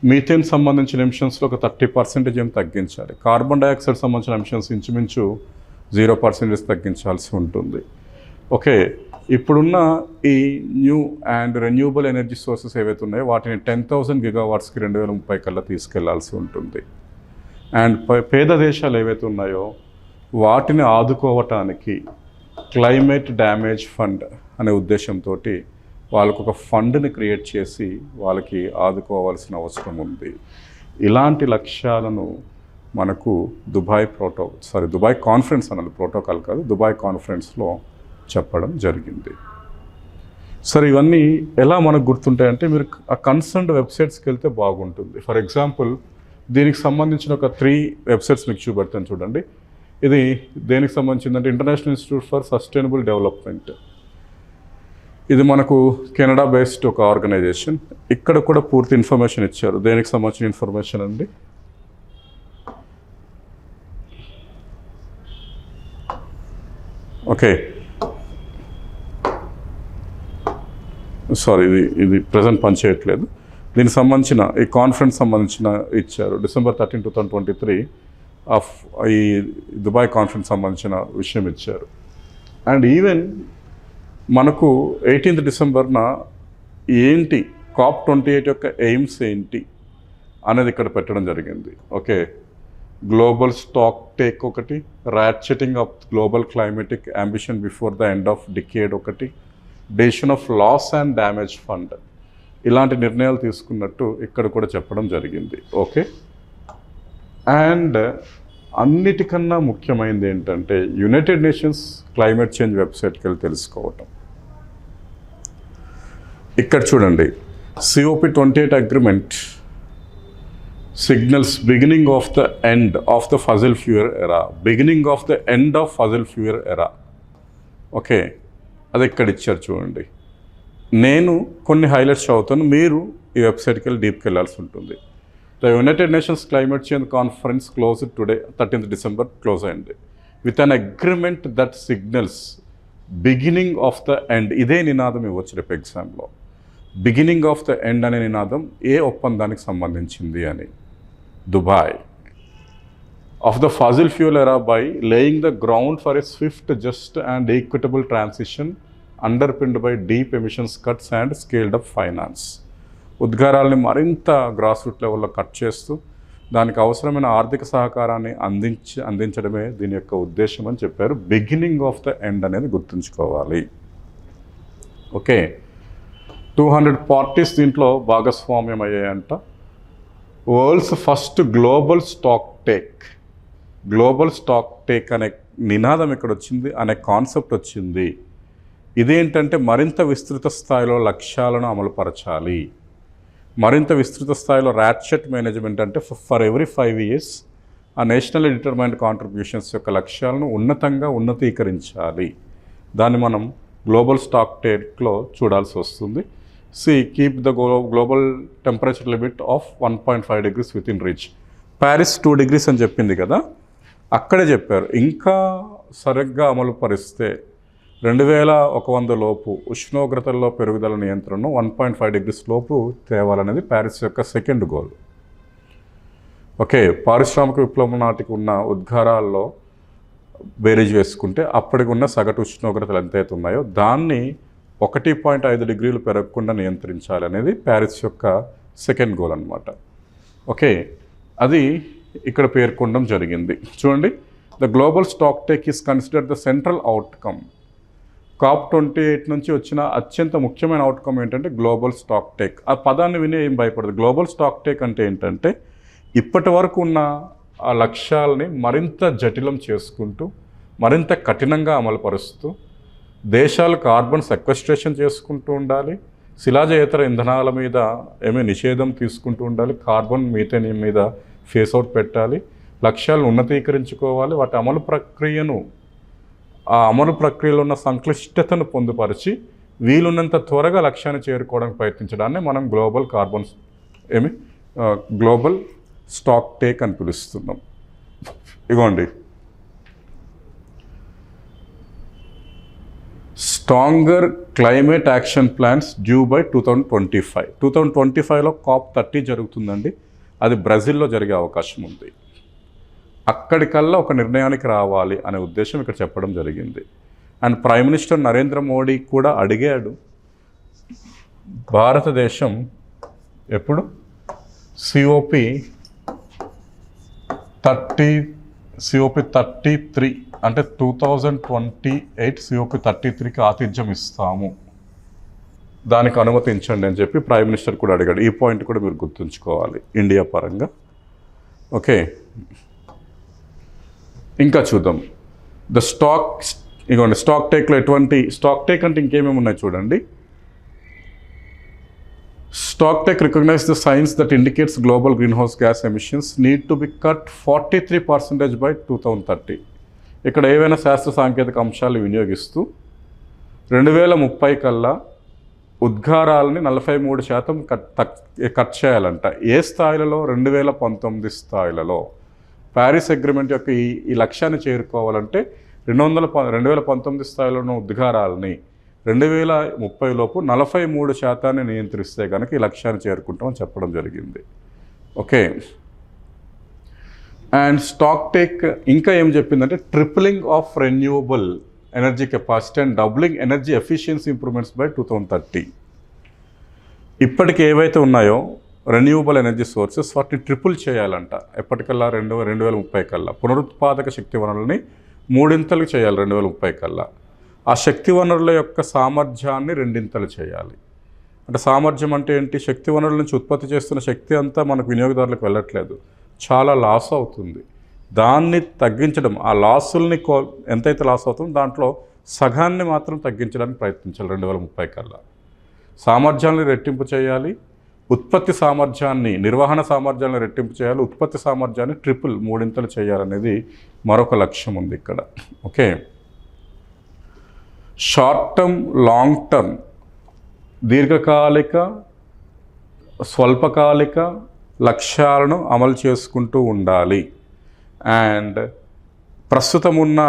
మీథేన్ సంబంధించిన ఎమిషన్స్లో ఒక 30% ఏం తగ్గించాలి. కార్బన్ డైఆక్సైడ్ సంబంధించిన ఎమిషన్స్ ఇంచుమించు 0% తగ్గించాల్సి ఉంటుంది. ఓకే, ఇప్పుడున్న ఈ new and renewable energy sources ఏవైతే ఉన్నాయో వాటిని 10,000 గిగావాట్స్కి 2030 కల్లా తీసుకెళ్లాల్సి ఉంటుంది. అండ్ పేద దేశాలు ఏవైతే ఉన్నాయో వాటిని ఆదుకోవటానికి క్లైమేట్ డ్యామేజ్ ఫండ్ అనే ఉద్దేశంతో వాళ్ళకు ఒక ఫండ్ని క్రియేట్ చేసి వాళ్ళకి ఆదుకోవాల్సిన అవసరం ఉంది. ఇలాంటి లక్ష్యాలను మనకు దుబాయ్ కాన్ఫరెన్స్ అన్నది, ప్రోటోకాల్ కాదు, దుబాయ్ కాన్ఫరెన్స్లో చెప్పడం జరిగింది. సరే, ఇవన్నీ ఎలా మనకు గుర్తుంటాయంటే మీరు ఆ కన్సర్న్డ్ వెబ్సైట్స్కి వెళ్తే బాగుంటుంది. ఫర్ ఎగ్జాంపుల్ దీనికి సంబంధించిన ఒక 3 వెబ్సైట్స్ మీకు చూపెడతాను చూడండి. ఇది దేనికి సంబంధించిందంటే international institute for sustainable development. ఇది మనకు కెనడా బేస్డ్ ఒక ఆర్గనైజేషన్. ఇక్కడ కూడా పూర్తి ఇన్ఫర్మేషన్ ఇచ్చారు. దేనికి సంబంధించిన ఇన్ఫర్మేషన్ అండి? ఓకే, సారీ, ఇది ప్రజెంట్ పనిచేయట్లేదు. దీనికి సంబంధించిన ఈ కాన్ఫరెన్స్ సంబంధించిన ఇచ్చారు. December 13, 2023 ఆఫ్ ఈ దుబాయ్ కాన్ఫరెన్స్ సంబంధించిన విషయం ఇచ్చారు. అండ్ ఈవెన్ మనకు 18th Decemberన ఏంటి COP28 యొక్క ఎయిమ్స్ ఏంటి అనేది ఇక్కడ పెట్టడం జరిగింది. ఓకే, గ్లోబల్ స్టాక్ టేక్ ఒకటి, ratcheting of global climatic ambition before the end of decade ఒకటి, decision of loss and damage fund, ఇలాంటి నిర్ణయాలు తీసుకున్నట్టు ఇక్కడ కూడా చెప్పడం జరిగింది. ఓకే, అండ్ అన్నిటికన్నా ముఖ్యమైనది ఏంటంటే యునైటెడ్ నేషన్స్ క్లైమేట్ చేంజ్ వెబ్సైట్కి వెళ్ళి తెలుసుకోవటం. ఇక్కడ చూడండి, COP28 agreement signals beginning of the end of the fossil fuel era. Okay, అది ఇక్కడ ఇచ్చారు చూడండి. నేను కొన్ని హైలైట్స్ చదువుతాను, మీరు ఈ వెబ్సైట్కి వెళ్ళి డీప్కి వెళ్ళాల్సి ఉంటుంది. The United Nations climate change conference close today 13th December close అయింది with an agreement that signals beginning of the end. ఇదే నినాదం ఇవ్వచ్చు రేపు ఎగ్జామ్లో. బిగినింగ్ ఆఫ్ ద ఎండ్ అనే నినాదం ఏ ఒప్పందానికి సంబంధించింది అని. Dubai of the fossil fuel era by laying the ground for a swift just and equitable transition underpinned by deep emissions cuts and scaled up finance. ఉద్గారాలని మరింత గ్రాస్ రూట్ లెవెల్లో cut చేస్తూ దానికి అవసరమైన ఆర్థిక సహకారాన్ని అందించడమే దీని యొక్క ఉద్దేశం అని చెప్పారు. బిగినింగ్ ఆఫ్ ద ఎండ్ అనేది గుర్తుంచుకోవాలి. ఓకే, 200 పార్టీస్ దీంట్లో భాగస్వామ్యం అయ్యాయంట. World's first global stock take. Global stock take అనే నినాదం ఇక్కడ వచ్చింది, అనే కాన్సెప్ట్ వచ్చింది. ఇదేంటంటే మరింత విస్తృత స్థాయిలో లక్ష్యాలను అమలుపరచాలి. మరింత విస్తృత స్థాయిలో ర్యాట్చెట్ మేనేజ్మెంట్ అంటే ఫర్ ఎవ్రీ 5 years ఆ నేషనల్ డిటర్మైన్డ్ కాంట్రిబ్యూషన్స్ యొక్క లక్ష్యాలను ఉన్నతీకరించాలి. దాన్ని మనం గ్లోబల్ స్టాక్ టేక్లో చూడాల్సి వస్తుంది. Keep the global temperature limit of 1.5 degrees with in reach. Paris 2 degrees అని చెప్పింది కదా, అక్కడే చెప్పారు ఇంకా సరిగ్గా అమలు పరిస్తే 2100 లోపు ఉష్ణోగ్రతల్లో పెరుగుదల నియంత్రణను 1.5 degrees లోపు తేవాలనేది ప్యారిస్ యొక్క సెకండ్ గోల్. ఓకే, పారిశ్రామిక విప్లవం నాటికి ఉన్న ఉద్గారాల్లో బేరీజ్ వేసుకుంటే అప్పటికి ఉన్న సగటు ఉష్ణోగ్రతలు ఎంతైతే ఉన్నాయో దాన్ని 1.5 degrees పెరగకుండా నియంత్రించాలి అనేది ప్యారిస్ యొక్క సెకండ్ గోల్ అన్నమాట. ఓకే, అది ఇక్కడ పేర్కొనడం జరిగింది. చూడండి, the global stock take is considered the central outcome. COP28 నుంచి వచ్చిన అత్యంత ముఖ్యమైన అవుట్కమ్ ఏంటంటే గ్లోబల్ స్టాక్ టేక్. ఆ పదాన్ని వినే ఏం భయపడదు. గ్లోబల్ స్టాక్ టేక్ అంటే ఏంటంటే ఇప్పటి వరకు ఉన్న ఆ లక్ష్యాలని మరింత జటిలం చేసుకుంటూ మరింత కఠినంగా అమలుపరుస్తూ దేశాలు కార్బన్ సెక్వెస్ట్రేషన్ చేసుకుంటూ ఉండాలి, శిలాజయేతర ఇంధనాల మీద నిషేధం తీసుకుంటూ ఉండాలి, కార్బన్ మీథేన్ మీద ఫేస్ అవుట్ పెట్టాలి, లక్ష్యాలను ఉన్నతీకరించుకోవాలి, వాటి అమలు ప్రక్రియను ఆ అమలు ప్రక్రియలో ఉన్న సంక్లిష్టతను పొందుపరిచి వీలున్నంత త్వరగా లక్ష్యాన్ని చేరుకోవడానికి ప్రయత్నించడాన్ని మనం గ్లోబల్ స్టాక్ టేక్ అని పిలుస్తున్నాం. ఇగోండి, stronger climate action plans due by 2025. 2025లో COP30 జరుగుతుందండి. అది బ్రెజిల్లో జరిగే అవకాశం ఉంది. అక్కడికల్లా ఒక నిర్ణయానికి రావాలి అనే ఉద్దేశం ఇక్కడ చెప్పడం జరిగింది. And prime minister Narendra Modi కూడా అడిగాడు, భారతదేశం ఎప్పుడు COP33 అంటే 2028 COP33కి ఆతిథ్యం ఇస్తాము, దానికి అనుమతించండి అని చెప్పి ప్రైమ్ మినిస్టర్ కూడా అడిగాడు. ఈ పాయింట్ కూడా మీరు గుర్తుంచుకోవాలి ఇండియా పరంగా. ఓకే, ఇంకా చూద్దాం. ఇగోండి స్టాక్ టేక్లో ఎటువంటి స్టాక్ టేక్ అంటే ఇంకేమేమి ఉన్నాయి చూడండి. Stock take recognize the science that indicates global green house gas emissions need to be cut 43% by 2030. ఇక్కడ ఏవైనా శాస్త్ర సాంకేతిక అంశాలు వినియోగిస్తూ 2030 కల్లా ఉద్గారాలని 43% కట్ చేయాలంట. ఏ స్థాయిలలో? 2019 స్థాయిలలో. ప్యారిస్ అగ్రిమెంట్ యొక్క ఈ లక్ష్యాన్ని చేరుకోవాలంటే 2019 స్థాయిలో ఉన్న ఉద్గారాలని 2030 లోపు 43% నియంత్రిస్తే కనుక ఈ లక్ష్యాన్ని చేరుకుంటామని చెప్పడం జరిగింది. ఓకే, అండ్ స్టాక్ టేక్ ఇంకా ఏం చెప్పిందంటే tripling of renewable energy capacity and doubling energy efficiency improvements by 2030. ఇప్పటికి ఏవైతే ఉన్నాయో రెన్యూవబుల్ ఎనర్జీ సోర్సెస్ వాటిని ట్రిపుల్ చేయాలంట ఎప్పటికల్లా 2030 కల్లా. పునరుత్పాదక శక్తి వనరులని 3 చేయాలి 2030 కల్లా. ఆ శక్తి వనరుల యొక్క సామర్థ్యాన్ని 2 చేయాలి. అంటే సామర్థ్యం అంటే ఏంటి? శక్తి వనరుల నుంచి ఉత్పత్తి చేస్తున్న శక్తి అంతా మనకు వినియోగదారులకు వెళ్ళట్లేదు, చాలా లాస్ అవుతుంది. దాన్ని తగ్గించడం, ఆ లాసుల్ని ఎంతైతే లాస్ అవుతుందో దాంట్లో సగాన్ని మాత్రం తగ్గించడానికి ప్రయత్నించాలి 2030 కల్లా. సామర్థ్యాన్ని రెట్టింపు చేయాలి, ఉత్పత్తి సామర్థ్యాన్ని, నిర్వహణ సామర్థ్యాన్ని రెట్టింపు చేయాలి, ఉత్పత్తి సామర్థ్యాన్ని 3 చేయాలనేది మరొక లక్ష్యం ఉంది ఇక్కడ. Okay, short term, long term, దీర్ఘకాలిక, స్వల్పకాలిక లక్ష్యాలను అమలు చేసుకుంటూ ఉండాలి. అండ్ ప్రస్తుతం ఉన్న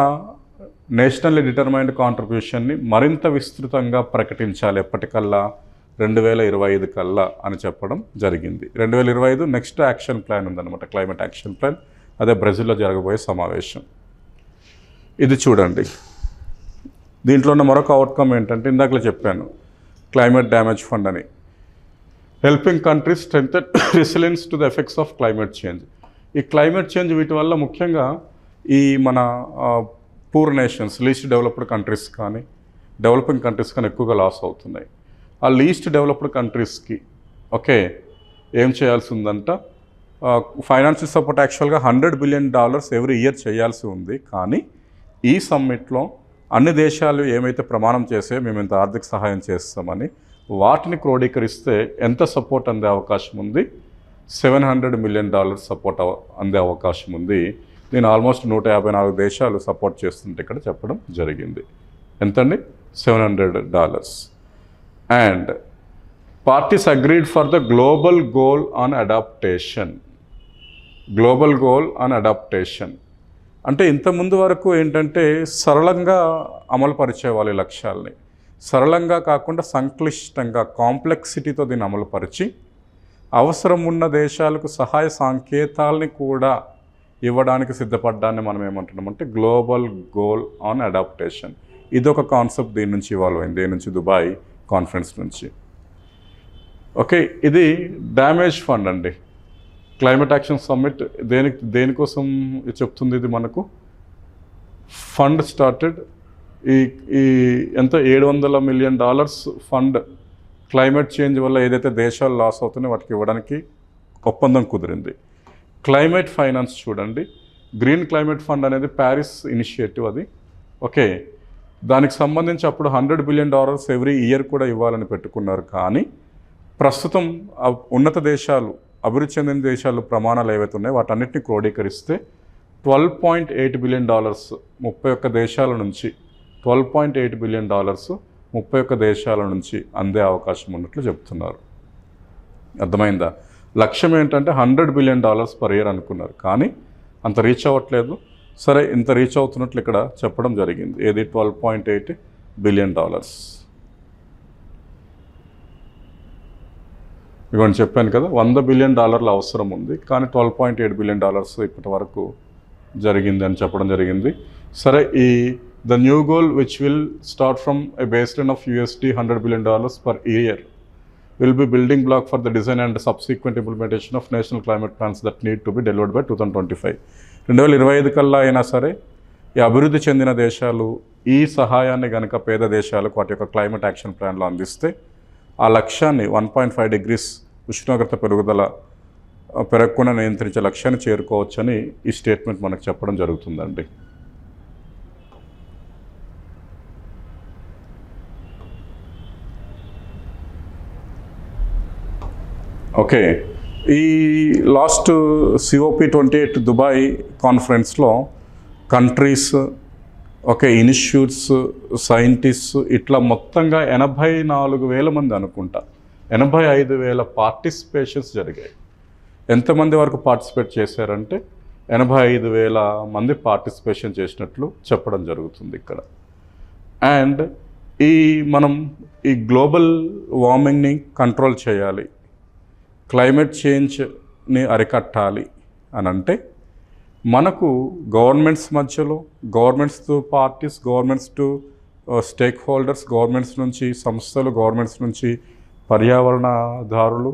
నేషనల్లీ డిటర్మైన్డ్ కాంట్రిబ్యూషన్ని మరింత విస్తృతంగా ప్రకటించాలి ఎప్పటికల్లా 2025 కల్లా అని చెప్పడం జరిగింది. 2025 నెక్స్ట్ యాక్షన్ ప్లాన్ ఉందన్నమాట, క్లైమేట్ యాక్షన్ ప్లాన్. అదే బ్రెజిల్లో జరగబోయే సమావేశం. ఇది చూడండి. దీంట్లో ఉన్న మరొక అవుట్కమ్ ఏంటంటే, ఇందాకలే చెప్పాను క్లైమేట్ డ్యామేజ్ ఫండ్ అని, helping countries strengthen resilience to the effects of climate change. ఈ క్లైమేట్ చేంజ్ వీటి వల్ల ముఖ్యంగా ఈ మన poor nations, least developed countries కానీ డెవలపింగ్ కంట్రీస్ కానీ ఎక్కువగా లాస్ అవుతున్నాయి. ఆ లీస్ట్ డెవలప్డ్ కంట్రీస్కి ఏం చేయాల్సి ఉందంట, ఫైనాన్షియల్ సపోర్ట్ యాక్చువల్గా $100 బిలియన్ ఎవ్రీ ఇయర్ చేయాల్సి ఉంది. కానీ ఈ సమ్మిట్లో అన్ని దేశాలు ఏమైతే ప్రమాణం చేసాయో మేము ఇంత ఆర్థిక సహాయం చేస్తామని, వాటిని క్రోడీకరిస్తే ఎంత సపోర్ట్ అందే అవకాశం ఉంది? $700 మిలియన్ సపోర్ట్ అందే అవకాశం ఉంది. దీని ఆల్మోస్ట్ 154 దేశాలు సపోర్ట్ చేస్తుంటే ఇక్కడ చెప్పడం జరిగింది. ఎంతండి? $700. And parties agreed for the global goal on adaptation. Global goal on adaptation అంటే ఇంతకుముందు వరకు ఏంటంటే సరళంగా అమలు పరిచేవాళ్ళు ఈ లక్ష్యాలని. సరళంగా కాకుండా సంక్లిష్టంగా, కాంప్లెక్సిటీతో దీన్ని అమలుపరిచి అవసరం ఉన్న దేశాలకు సహాయ సంకేతాలని కూడా ఇవ్వడానికి సిద్ధపడ్డాన్ని మనం ఏమంటున్నామంటే గ్లోబల్ గోల్ ఆన్ అడాప్టేషన్. ఇదొక కాన్సెప్ట్ దీని నుంచి ఇవాల్వ్ అయింది, దేని నుంచి? దుబాయ్ కాన్ఫరెన్స్ నుంచి. ఇది డ్యామేజ్ ఫండ్ అండి. క్లైమేట్ యాక్షన్ సమ్మిట్ దేనికోసం చెప్తుంది? ఇది మనకు ఫండ్ స్టార్టెడ్ ఈ ఎంత $700 మిలియన్ ఫండ్ క్లైమేట్ చేంజ్ వల్ల ఏదైతే దేశాలు లాస్ అవుతున్నాయో వాటికి ఇవ్వడానికి ఒప్పందం కుదిరింది. క్లైమేట్ ఫైనాన్స్ చూడండి, గ్రీన్ క్లైమేట్ ఫండ్ అనేది ప్యారిస్ ఇనిషియేటివ్ అది. దానికి సంబంధించి అప్పుడు $100 బిలియన్ ఎవ్రీ ఇయర్ కూడా ఇవ్వాలని పెట్టుకున్నారు. కానీ ప్రస్తుతం ఉన్నత దేశాలు, అభివృద్ధి చెందిన దేశాలు ప్రమాణాలు ఏవైతే ఉన్నాయో వాటన్నిటిని క్రోడీకరిస్తే $12.8 బిలియన్ 31 దేశాల నుంచి, $12.8 బిలియన్ 31 దేశాల నుంచి అందే అవకాశం ఉన్నట్లు చెప్తున్నారు. అర్థమైందా? లక్ష్యం ఏంటంటే $100 బిలియన్ పర్ ఇయర్ అనుకున్నారు, కానీ అంత రీచ్ అవ్వట్లేదు. సరే, ఇంత రీచ్ అవుతున్నట్లు ఇక్కడ చెప్పడం జరిగింది. ఏది? $12.8 బిలియన్. ఇవన్నీ చెప్పాను కదా, $100 బిలియన్ అవసరం ఉంది, కానీ $12.8 బిలియన్ ఇప్పటి వరకు జరిగింది అని చెప్పడం జరిగింది. సరే, the new goal which will start from A baseline of $100 billion per year will be building block for the design and subsequent implementation of national climate plans that need to be delivered by 2025. 2025 కల్లా అయినా సరే ఈ అభివృద్ధి చెందిన దేశాలు ఈ సహాయాన్ని కనుక పేద దేశాలకు వాటి యొక్క క్లైమేట్ యాక్షన్ ప్లాన్లో అందిస్తే ఆ లక్ష్యాన్ని 1.5 డిగ్రీస్ ఉష్ణోగ్రత పెరగకుండా నియంత్రించే లక్ష్యాన్ని చేరుకోవచ్చని ఈ స్టేట్మెంట్ మనకు చెప్పడం జరుగుతుందండి. ఈ లాస్ట్ COP28 దుబాయ్ కాన్ఫరెన్స్లో కంట్రీస్, ఇన్స్టిట్యూట్స్, సైంటిస్ట్స్ ఇట్లా మొత్తంగా 84,000 మంది అనుకుంటా, 85,000 పార్టిసిపేషన్స్ జరిగాయి. ఎంతమంది వరకు పార్టిసిపేట్ చేశారంటే 85,000 మంది పార్టిసిపేషన్ చేసినట్లు చెప్పడం జరుగుతుంది ఇక్కడ. అండ్ మనం ఈ గ్లోబల్ వార్మింగ్ని కంట్రోల్ చేయాలి, క్లైమేట్ చేంజ్ని అరికట్టాలి అని అంటే మనకు గవర్నమెంట్స్ మధ్యలో, governments to parties, governments to stake holders, governments నుంచి సంస్థలు, గవర్నమెంట్స్ నుంచి పర్యావరణదారులు,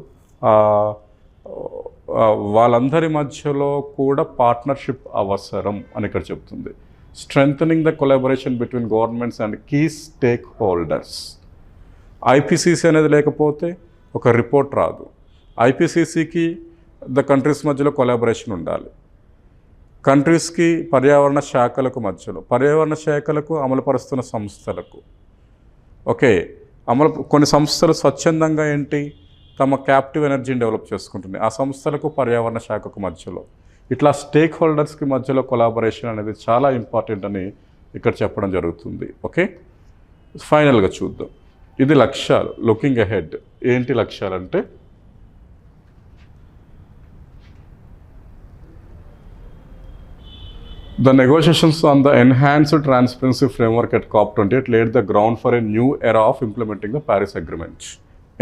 వాళ్ళందరి మధ్యలో కూడా పార్ట్నర్షిప్ అవసరం అని ఇక్కడ చెప్తుంది. Strengthening the collaboration between governments and key stake holders. IPCC అనేది లేకపోతే ఒక రిపోర్ట్ రాదు. IPCCకి ద కంట్రీస్ మధ్యలో కొలాబరేషన్ ఉండాలి. కంట్రీస్కి పర్యావరణ శాఖలకు మధ్యలో, పర్యావరణ శాఖలకు అమలుపరుస్తున్న సంస్థలకు, కొన్ని సంస్థలు స్వచ్ఛందంగా తమ క్యాప్టివ్ ఎనర్జీని డెవలప్ చేసుకుంటుంది, ఆ సంస్థలకు పర్యావరణ శాఖకు మధ్యలో, ఇట్లా స్టేక్ హోల్డర్స్కి మధ్యలో కొలాబరేషన్ అనేది చాలా ఇంపార్టెంట్ అని ఇక్కడ చెప్పడం జరుగుతుంది. ఫైనల్గా చూద్దాం. ఇది లక్ష్యాలు, లుకింగ్ అహెడ్. ఏంటి లక్ష్యాలంటే the negotiations on the enhanced transparency framework at COP28 laid the ground for a new era of implementing the Paris Agreement.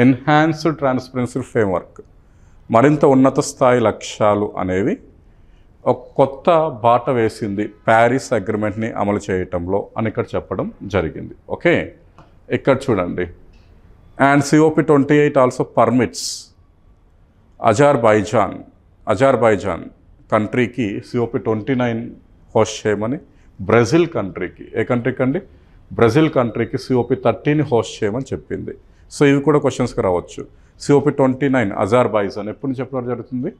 Enhanced transparency framework, మరింత ఉన్నత స్థాయి లక్ష్యాలు అనేవి ఒక కొత్త బాట వేసింది ప్యారిస్ అగ్రిమెంట్ని అమలు చేయటంలో అని ఇక్కడ చెప్పడం జరిగింది. ఓకే, ఇక్కడ చూడండి. And COP28 also permits Azerbaijan కంట్రీకి COP29 హోస్ట్ చేయమని, బ్రెజిల్ కంట్రీకి, ఏ కంట్రీకి అండి, బ్రెజిల్ కంట్రీకి COP30ని హోస్ట్ చేయమని చెప్పింది. సో ఇవి కూడా క్వశ్చన్స్కి రావచ్చు. COP29 అజర్బైజాన్ ఎప్పుడు నుంచి చెప్పడం జరుగుతుంది?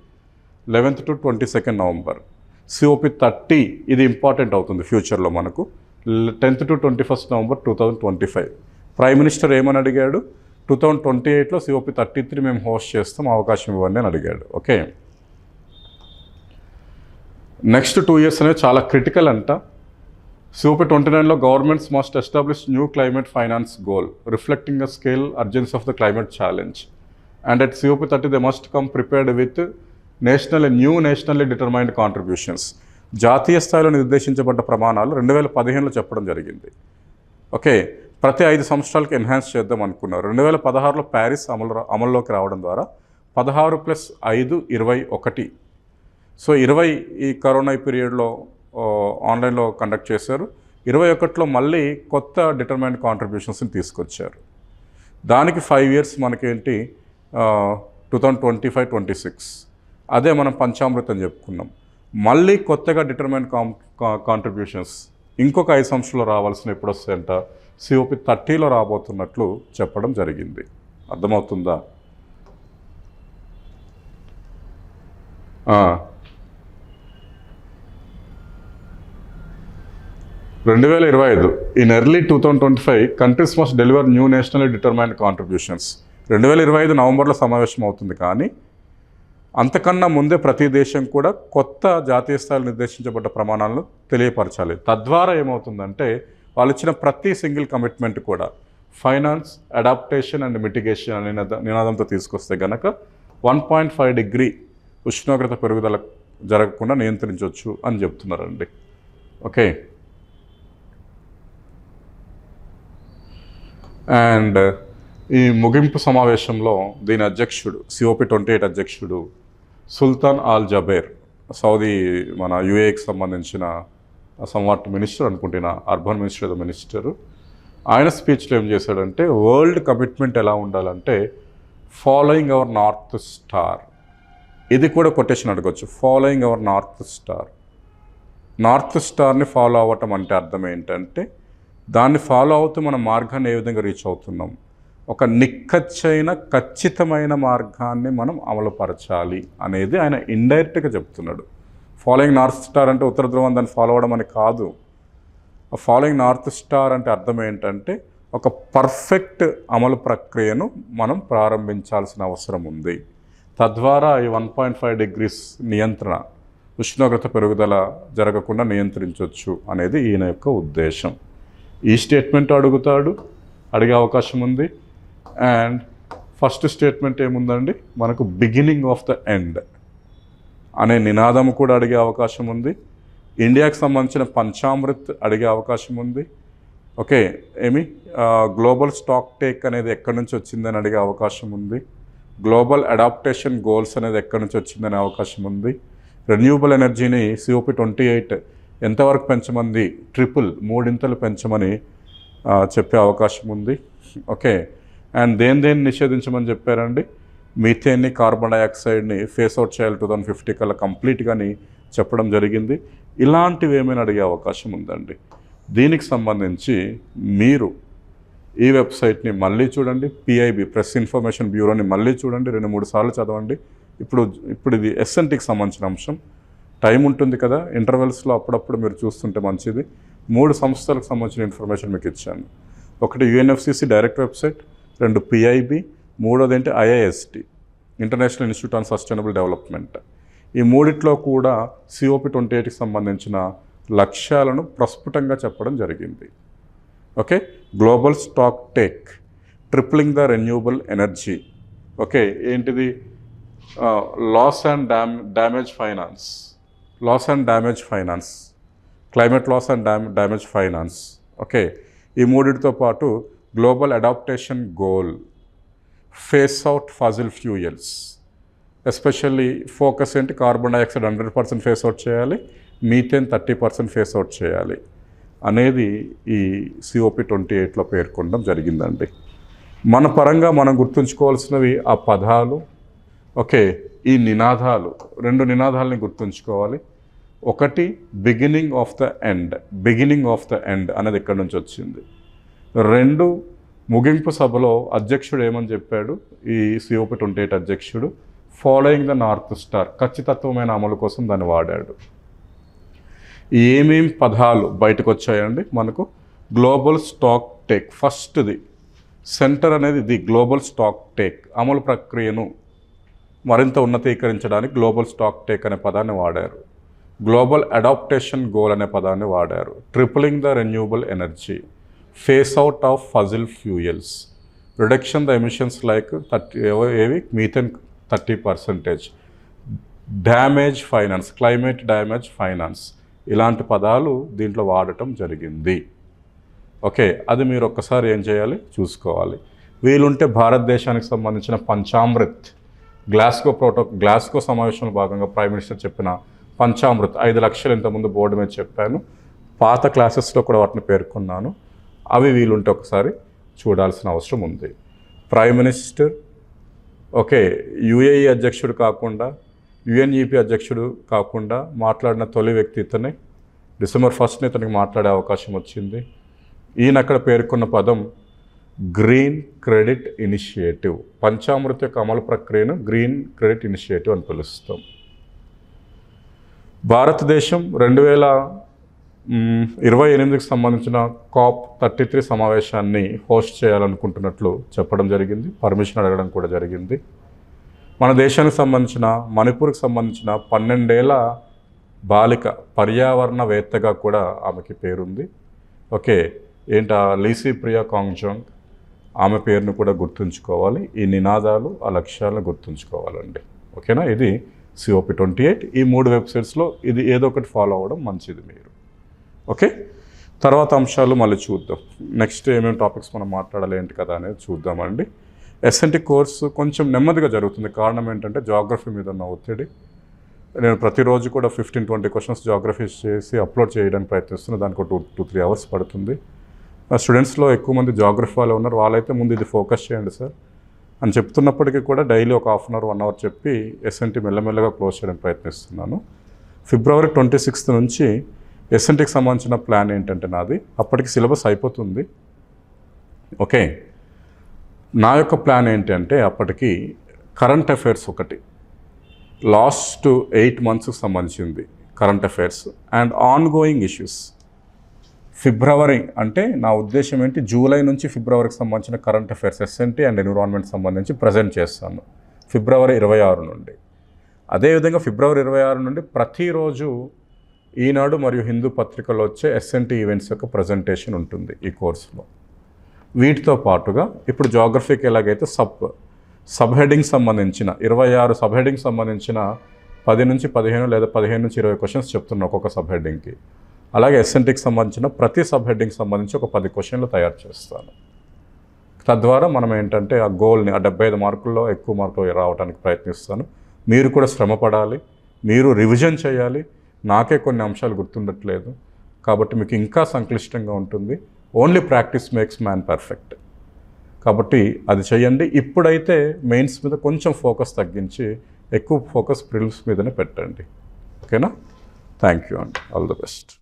11th to 22nd November. COP30 ఇది ఇంపార్టెంట్ అవుతుంది ఫ్యూచర్లో మనకు, 10th to 21st November 2025. Prime minister ఏమని అడిగాడు? 2028లో COP33 మేము హోస్ట్ చేస్తాం, అవకాశం ఇవ్వండి అని అడిగాడు. ఓకే, నెక్స్ట్ 2 years అనేవి చాలా క్రిటికల్ అంట. COP29లో governments must establish new climate finance goal reflecting the scale urgency of the climate challenge. And at COP30 they must come prepared with nationally determined contributions. జాతీయ స్థాయిలో నిర్దేశించబడ్డ ప్రమాణాలు 2015లో చెప్పడం జరిగింది. ఓకే, ప్రతి 5 సంవత్సరాలకు ఎన్హాన్స్ చేద్దాం అనుకున్నారు. 2016లో ప్యారిస్ అమల్లోకి రావడం ద్వారా 16 + 5 21. సో 20 ఈ కరోనా పీరియడ్లో ఆన్లైన్లో కండక్ట్ చేశారు. 21లో మళ్ళీ కొత్త డిటర్మైన్డ్ కాంట్రిబ్యూషన్స్ని తీసుకొచ్చారు. దానికి 5 years మనకేంటి 2025-26. అదే మనం పంచామృతం చెప్పుకున్నాం. మళ్ళీ కొత్తగా డిటర్మైన్డ్ కాంట్రిబ్యూషన్స్ ఇంకొక 5 సంవత్సరాలు రావాల్సిన ఎప్పుడు వస్తాయంట? COP30లో రాబోతున్నట్లు చెప్పడం జరిగింది. అర్థమవుతుందా? 2025 in early 2025 countries must deliver new nationally determined contributions. 2025 నవంబర్లో సమావేశం అవుతుంది. కానీ అంతకన్నా ముందే ప్రతి దేశం కూడా కొత్త జాతీయ స్థాయిలో నిర్దేశించబడ్డ ప్రమాణాలను తెలియపరచాలి. తద్వారా ఏమవుతుందంటే వాళ్ళు ఇచ్చిన ప్రతి సింగిల్ కమిట్మెంట్ కూడా ఫైనాన్స్, అడాప్టేషన్ అండ్ మిటిగేషన్ అనే నినాదంతో తీసుకొస్తే గనక 1.5 degree ఉష్ణోగ్రత పెరుగుదల జరగకుండా నియంత్రించవచ్చు అని చెప్తున్నారండి. ఓకే, అండ్ ఈ ముగింపు సమావేశంలో దీని అధ్యక్షుడు, COP28 అధ్యక్షుడు సుల్తాన్ ఆల్ జబేర్, సౌదీ మన UAEకి సంబంధించిన సంవాట్ మినిస్టర్ అనుకుంటున్నా, అర్బన్ మినిస్టర్. ఆయన స్పీచ్లో ఏం చేశాడంటే వరల్డ్ కమిట్మెంట్ ఎలా ఉండాలంటే ఫాలోయింగ్ అవర్ నార్త్ స్టార్. ఇది కూడా కొటేషన్ అడగచ్చు. Following our north star. North స్టార్ని ఫాలో అవ్వటం అంటే అర్థం ఏంటంటే దాన్ని ఫాలో అవుతూ మన మార్గాన్ని ఏ విధంగా రీచ్ అవుతున్నాం, ఒక నిక్కచ్చైన ఖచ్చితమైన మార్గాన్ని మనం అమలుపరచాలి అనేది ఆయన ఇండైరెక్ట్గా చెప్తున్నాడు. ఫాలోయింగ్ నార్త్ స్టార్ అంటే ఉత్తర ధ్రువం దాన్ని ఫాలో అవ్వడం అని కాదు. ఫాలోయింగ్ నార్త్ స్టార్ అంటే అర్థం ఏంటంటే ఒక పర్ఫెక్ట్ అమలు ప్రక్రియను మనం ప్రారంభించాల్సిన అవసరం ఉంది. తద్వారా ఈ 1.5 degrees నియంత్రణ, ఉష్ణోగ్రత పెరుగుదల జరగకుండా నియంత్రించవచ్చు అనేది ఈయన యొక్క ఉద్దేశం. ఈ స్టేట్మెంట్ అడిగే అవకాశం ఉంది. అండ్ ఫస్ట్ స్టేట్మెంట్ ఏముందండి మనకు, బిగినింగ్ ఆఫ్ ద ఎండ్ అనే నినాదం కూడా అడిగే అవకాశం ఉంది. ఇండియాకి సంబంధించిన పంచామృత్ అడిగే అవకాశం ఉంది. ఓకే, గ్లోబల్ స్టాక్ టేక్ అనేది ఎక్కడి నుంచి వచ్చిందని అడిగే అవకాశం ఉంది. గ్లోబల్ అడాప్టేషన్ గోల్స్ అనేది ఎక్కడి నుంచి వచ్చిందనే అవకాశం ఉంది. రెన్యూబుల్ ఎనర్జీని COP28 ఎంతవరకు పెంచమంది? 3 పెంచమని చెప్పే అవకాశం ఉంది. ఓకే, అండ్ దేన్ని నిషేధించమని చెప్పారండి? మీథేన్ని, కార్బన్ డైఆక్సైడ్ని ఫేస్ అవుట్ చేయాలి 2050 కల్లా కంప్లీట్గా అని చెప్పడం జరిగింది. ఇలాంటివి ఏమైనా అడిగే అవకాశం ఉందండి. దీనికి సంబంధించి మీరు ఈ వెబ్సైట్ని మళ్ళీ చూడండి, PIB ప్రెస్ ఇన్ఫర్మేషన్ బ్యూరోని మళ్ళీ చూడండి, 2-3 సార్లు చదవండి. ఇప్పుడు ఇది SNTకి సంబంధించిన అంశం. టైం ఉంటుంది కదా, ఇంటర్వెల్స్లో అప్పుడప్పుడు మీరు చూస్తుంటే మంచిది. 3 సంస్థలకు సంబంధించిన ఇన్ఫర్మేషన్ మీకు ఇచ్చాను. ఒకటి UNFCCC డైరెక్ట్ వెబ్సైట్, 2 PIB, 3వది IIST international institute on sustainable development. ఈ 3 కూడా COP28కి సంబంధించిన లక్ష్యాలను ప్రస్ఫుటంగా చెప్పడం జరిగింది. Okay, global stock take, tripling the renewable energy. Okay, ఏంటిది? Loss and damage finance, climate loss and damage finance. Okay, ఈ మూడిటితో పాటు global adaptation goal, phase out fossil fuels, especially focus ఏంటి? కార్బన్ డైఆక్సైడ్ 100% ఫేస్ అవుట్ చేయాలి, methane 30% phase out చేయాలి అనేది ఈ COP28లో పేర్కొనడం జరిగిందండి. మన పరంగా మనం గుర్తుంచుకోవాల్సినవి ఆ పదాలు. ఓకే, ఈ నినాదాలు, 2 నినాదాలని గుర్తుంచుకోవాలి. ఒకటి బిగినింగ్ ఆఫ్ ద ఎండ్ అనేది ఎక్కడి నుంచి వచ్చింది. 2, ముగింపు సభలో అధ్యక్షుడు ఏమని చెప్పాడు? ఈ COP28 అధ్యక్షుడు ఫాలోయింగ్ ద నార్త్ స్టార్, ఖచ్చితత్వమైన అమలు కోసం దాన్ని వాడాడు. ఏమేం పదాలు బయటకు వచ్చాయండి మనకు? గ్లోబల్ స్టాక్ టేక్, ఫస్ట్ది సెంటర్ అనేది ఇది. గ్లోబల్ స్టాక్ టేక్, అమలు ప్రక్రియను మరింత ఉన్నతీకరించడానికి గ్లోబల్ స్టాక్ టేక్ అనే పదాన్ని వాడారు. గ్లోబల్ అడాప్టేషన్ గోల్ అనే పదాన్ని వాడారు. Tripling the renewable energy, phase out of fossil fuels, reduction the emissions like methane 30%, damage finance, climate damage finance, ఇలాంటి పదాలు దీంట్లో వాడటం జరిగింది. ఓకే, అది మీరు ఒక్కసారి ఏం చూసుకోవాలి. వీలుంటే భారతదేశానికి సంబంధించిన పంచామృత్, గ్లాస్గో సమావేశంలో భాగంగా ప్రైమ్ మినిస్టర్ చెప్పిన పంచామృత్ 5 లక్షలు ఇంతకుముందు బోర్డు మీద చెప్పాను. పాత క్లాసెస్లో కూడా వాటిని పేర్కొన్నాను. అవి వీలుంటే ఒకసారి చూడాల్సిన అవసరం ఉంది. ప్రైమ్ మినిస్టర్ ఓకే, UAE అధ్యక్షుడు కాకుండా, UNEP అధ్యక్షుడు కాకుండా మాట్లాడిన తొలి వ్యక్తి ఇతనే. December 1st ఇతనికి మాట్లాడే అవకాశం వచ్చింది. ఈయన అక్కడ పేర్కొన్న పదం గ్రీన్ క్రెడిట్ ఇనిషియేటివ్. పంచామృత యొక్క అమలు ప్రక్రియను గ్రీన్ క్రెడిట్ ఇనిషియేటివ్ అని పిలుస్తాం. భారతదేశం 2028కి సంబంధించిన COP33 సమావేశాన్ని హోస్ట్ చేయాలనుకుంటున్నట్లు చెప్పడం జరిగింది. పర్మిషన్ అడగడం కూడా జరిగింది. మన దేశానికి సంబంధించిన, మణిపూర్కి సంబంధించిన 12 ఏళ్ల బాలిక పర్యావరణవేత్తగా కూడా ఆమెకి పేరుంది. ఓకే, లీసీ ప్రియా కాంగ్జోంగ్, ఆమె పేరును కూడా గుర్తుంచుకోవాలి. ఈ నినాదాలు, ఆ లక్ష్యాలను గుర్తుంచుకోవాలండి. ఓకేనా? ఇది COP28. ఈ 3 వెబ్సైట్స్లో ఇది ఏదో ఒకటి ఫాలో అవ్వడం మంచిది మీరు. ఓకే, తర్వాత అంశాలు మళ్ళీ చూద్దాం. నెక్స్ట్ ఏమేమి టాపిక్స్ మనం మాట్లాడాలి ఏంటి కదా అనేది చూద్దామండి. SNT కోర్సు కొంచెం నెమ్మదిగా జరుగుతుంది. కారణం ఏంటంటే జాగ్రఫీ మీద ఉన్న ఒత్తిడి. నేను ప్రతిరోజు కూడా 15-20 క్వశ్చన్స్ జాగ్రఫీ చేసి అప్లోడ్ చేయడానికి ప్రయత్నిస్తున్నాను. దానికి 2-3 అవర్స్ పడుతుంది. స్టూడెంట్స్లో ఎక్కువ మంది జాగ్రఫీ వాళ్ళు ఉన్నారు. వాళ్ళైతే ముందు ఇది ఫోకస్ చేయండి సార్ అని చెప్తున్నప్పటికీ కూడా డైలీ ఒక 1/2 అవర్ 1 అవర్ చెప్పి SNT మెల్లమెల్లగా క్లోజ్ చేయడానికి ప్రయత్నిస్తున్నాను. February 26th నుంచి SNTకి సంబంధించిన ప్లాన్ ఏంటంటే నాది, అప్పటికి సిలబస్ అయిపోతుంది. ఓకే, నా యొక్క ప్లాన్ ఏంటంటే అప్పటికి కరెంట్ అఫైర్స్ ఒకటి, లాస్ట్ 8 monthsకి సంబంధించింది current affairs and ongoing issues. ఫిబ్రవరి అంటే నా ఉద్దేశం ఏంటి, జూలై నుంచి ఫిబ్రవరికి సంబంధించిన current affairs SNT and environment సంబంధించి ప్రజెంట్ చేస్తాను February 26 నుండి. అదేవిధంగా February 26 నుండి ప్రతిరోజు ఈనాడు మరియు హిందూ పత్రికలో వచ్చే SNT ఈవెంట్స్ యొక్క ప్రజెంటేషన్ ఉంటుంది ఈ కోర్సులో. వీటితో పాటుగా ఇప్పుడు జాగ్రఫీకి ఎలాగైతే సబ్ హెడ్డింగ్ సంబంధించిన 26 సబ్ హెడ్డింగ్ సంబంధించిన 10 నుంచి 15 లేదా 15 నుంచి 20 క్వశ్చన్స్ చెప్తున్నా ఒక్కొక్క సబ్ హెడ్డింగ్కి. అలాగే SNTకి సంబంధించిన ప్రతి సబ్ హెడ్డింగ్ సంబంధించి ఒక 10 క్వశ్చన్లు తయారు చేస్తాను. తద్వారా మనం ఏంటంటే ఆ గోల్ని, ఆ 75 మార్కుల్లో ఎక్కువ మార్కులు రావడానికి ప్రయత్నిస్తాను. మీరు కూడా శ్రమ పడాలి, మీరు రివిజన్ చేయాలి. నాకే కొన్ని అంశాలు గుర్తుండట్లేదు కాబట్టి మీకు ఇంకా సంక్లిష్టంగా ఉంటుంది. Only practice makes man perfect. కాబట్టి అది చేయండి. ఇప్పుడైతే మెయిన్స్ మీద కొంచెం ఫోకస్ తగ్గించి ఎక్కువ ఫోకస్ ప్రిలిమ్స్ మీదనే పెట్టండి. ఓకేనా? థ్యాంక్ యూ అండి. All the best.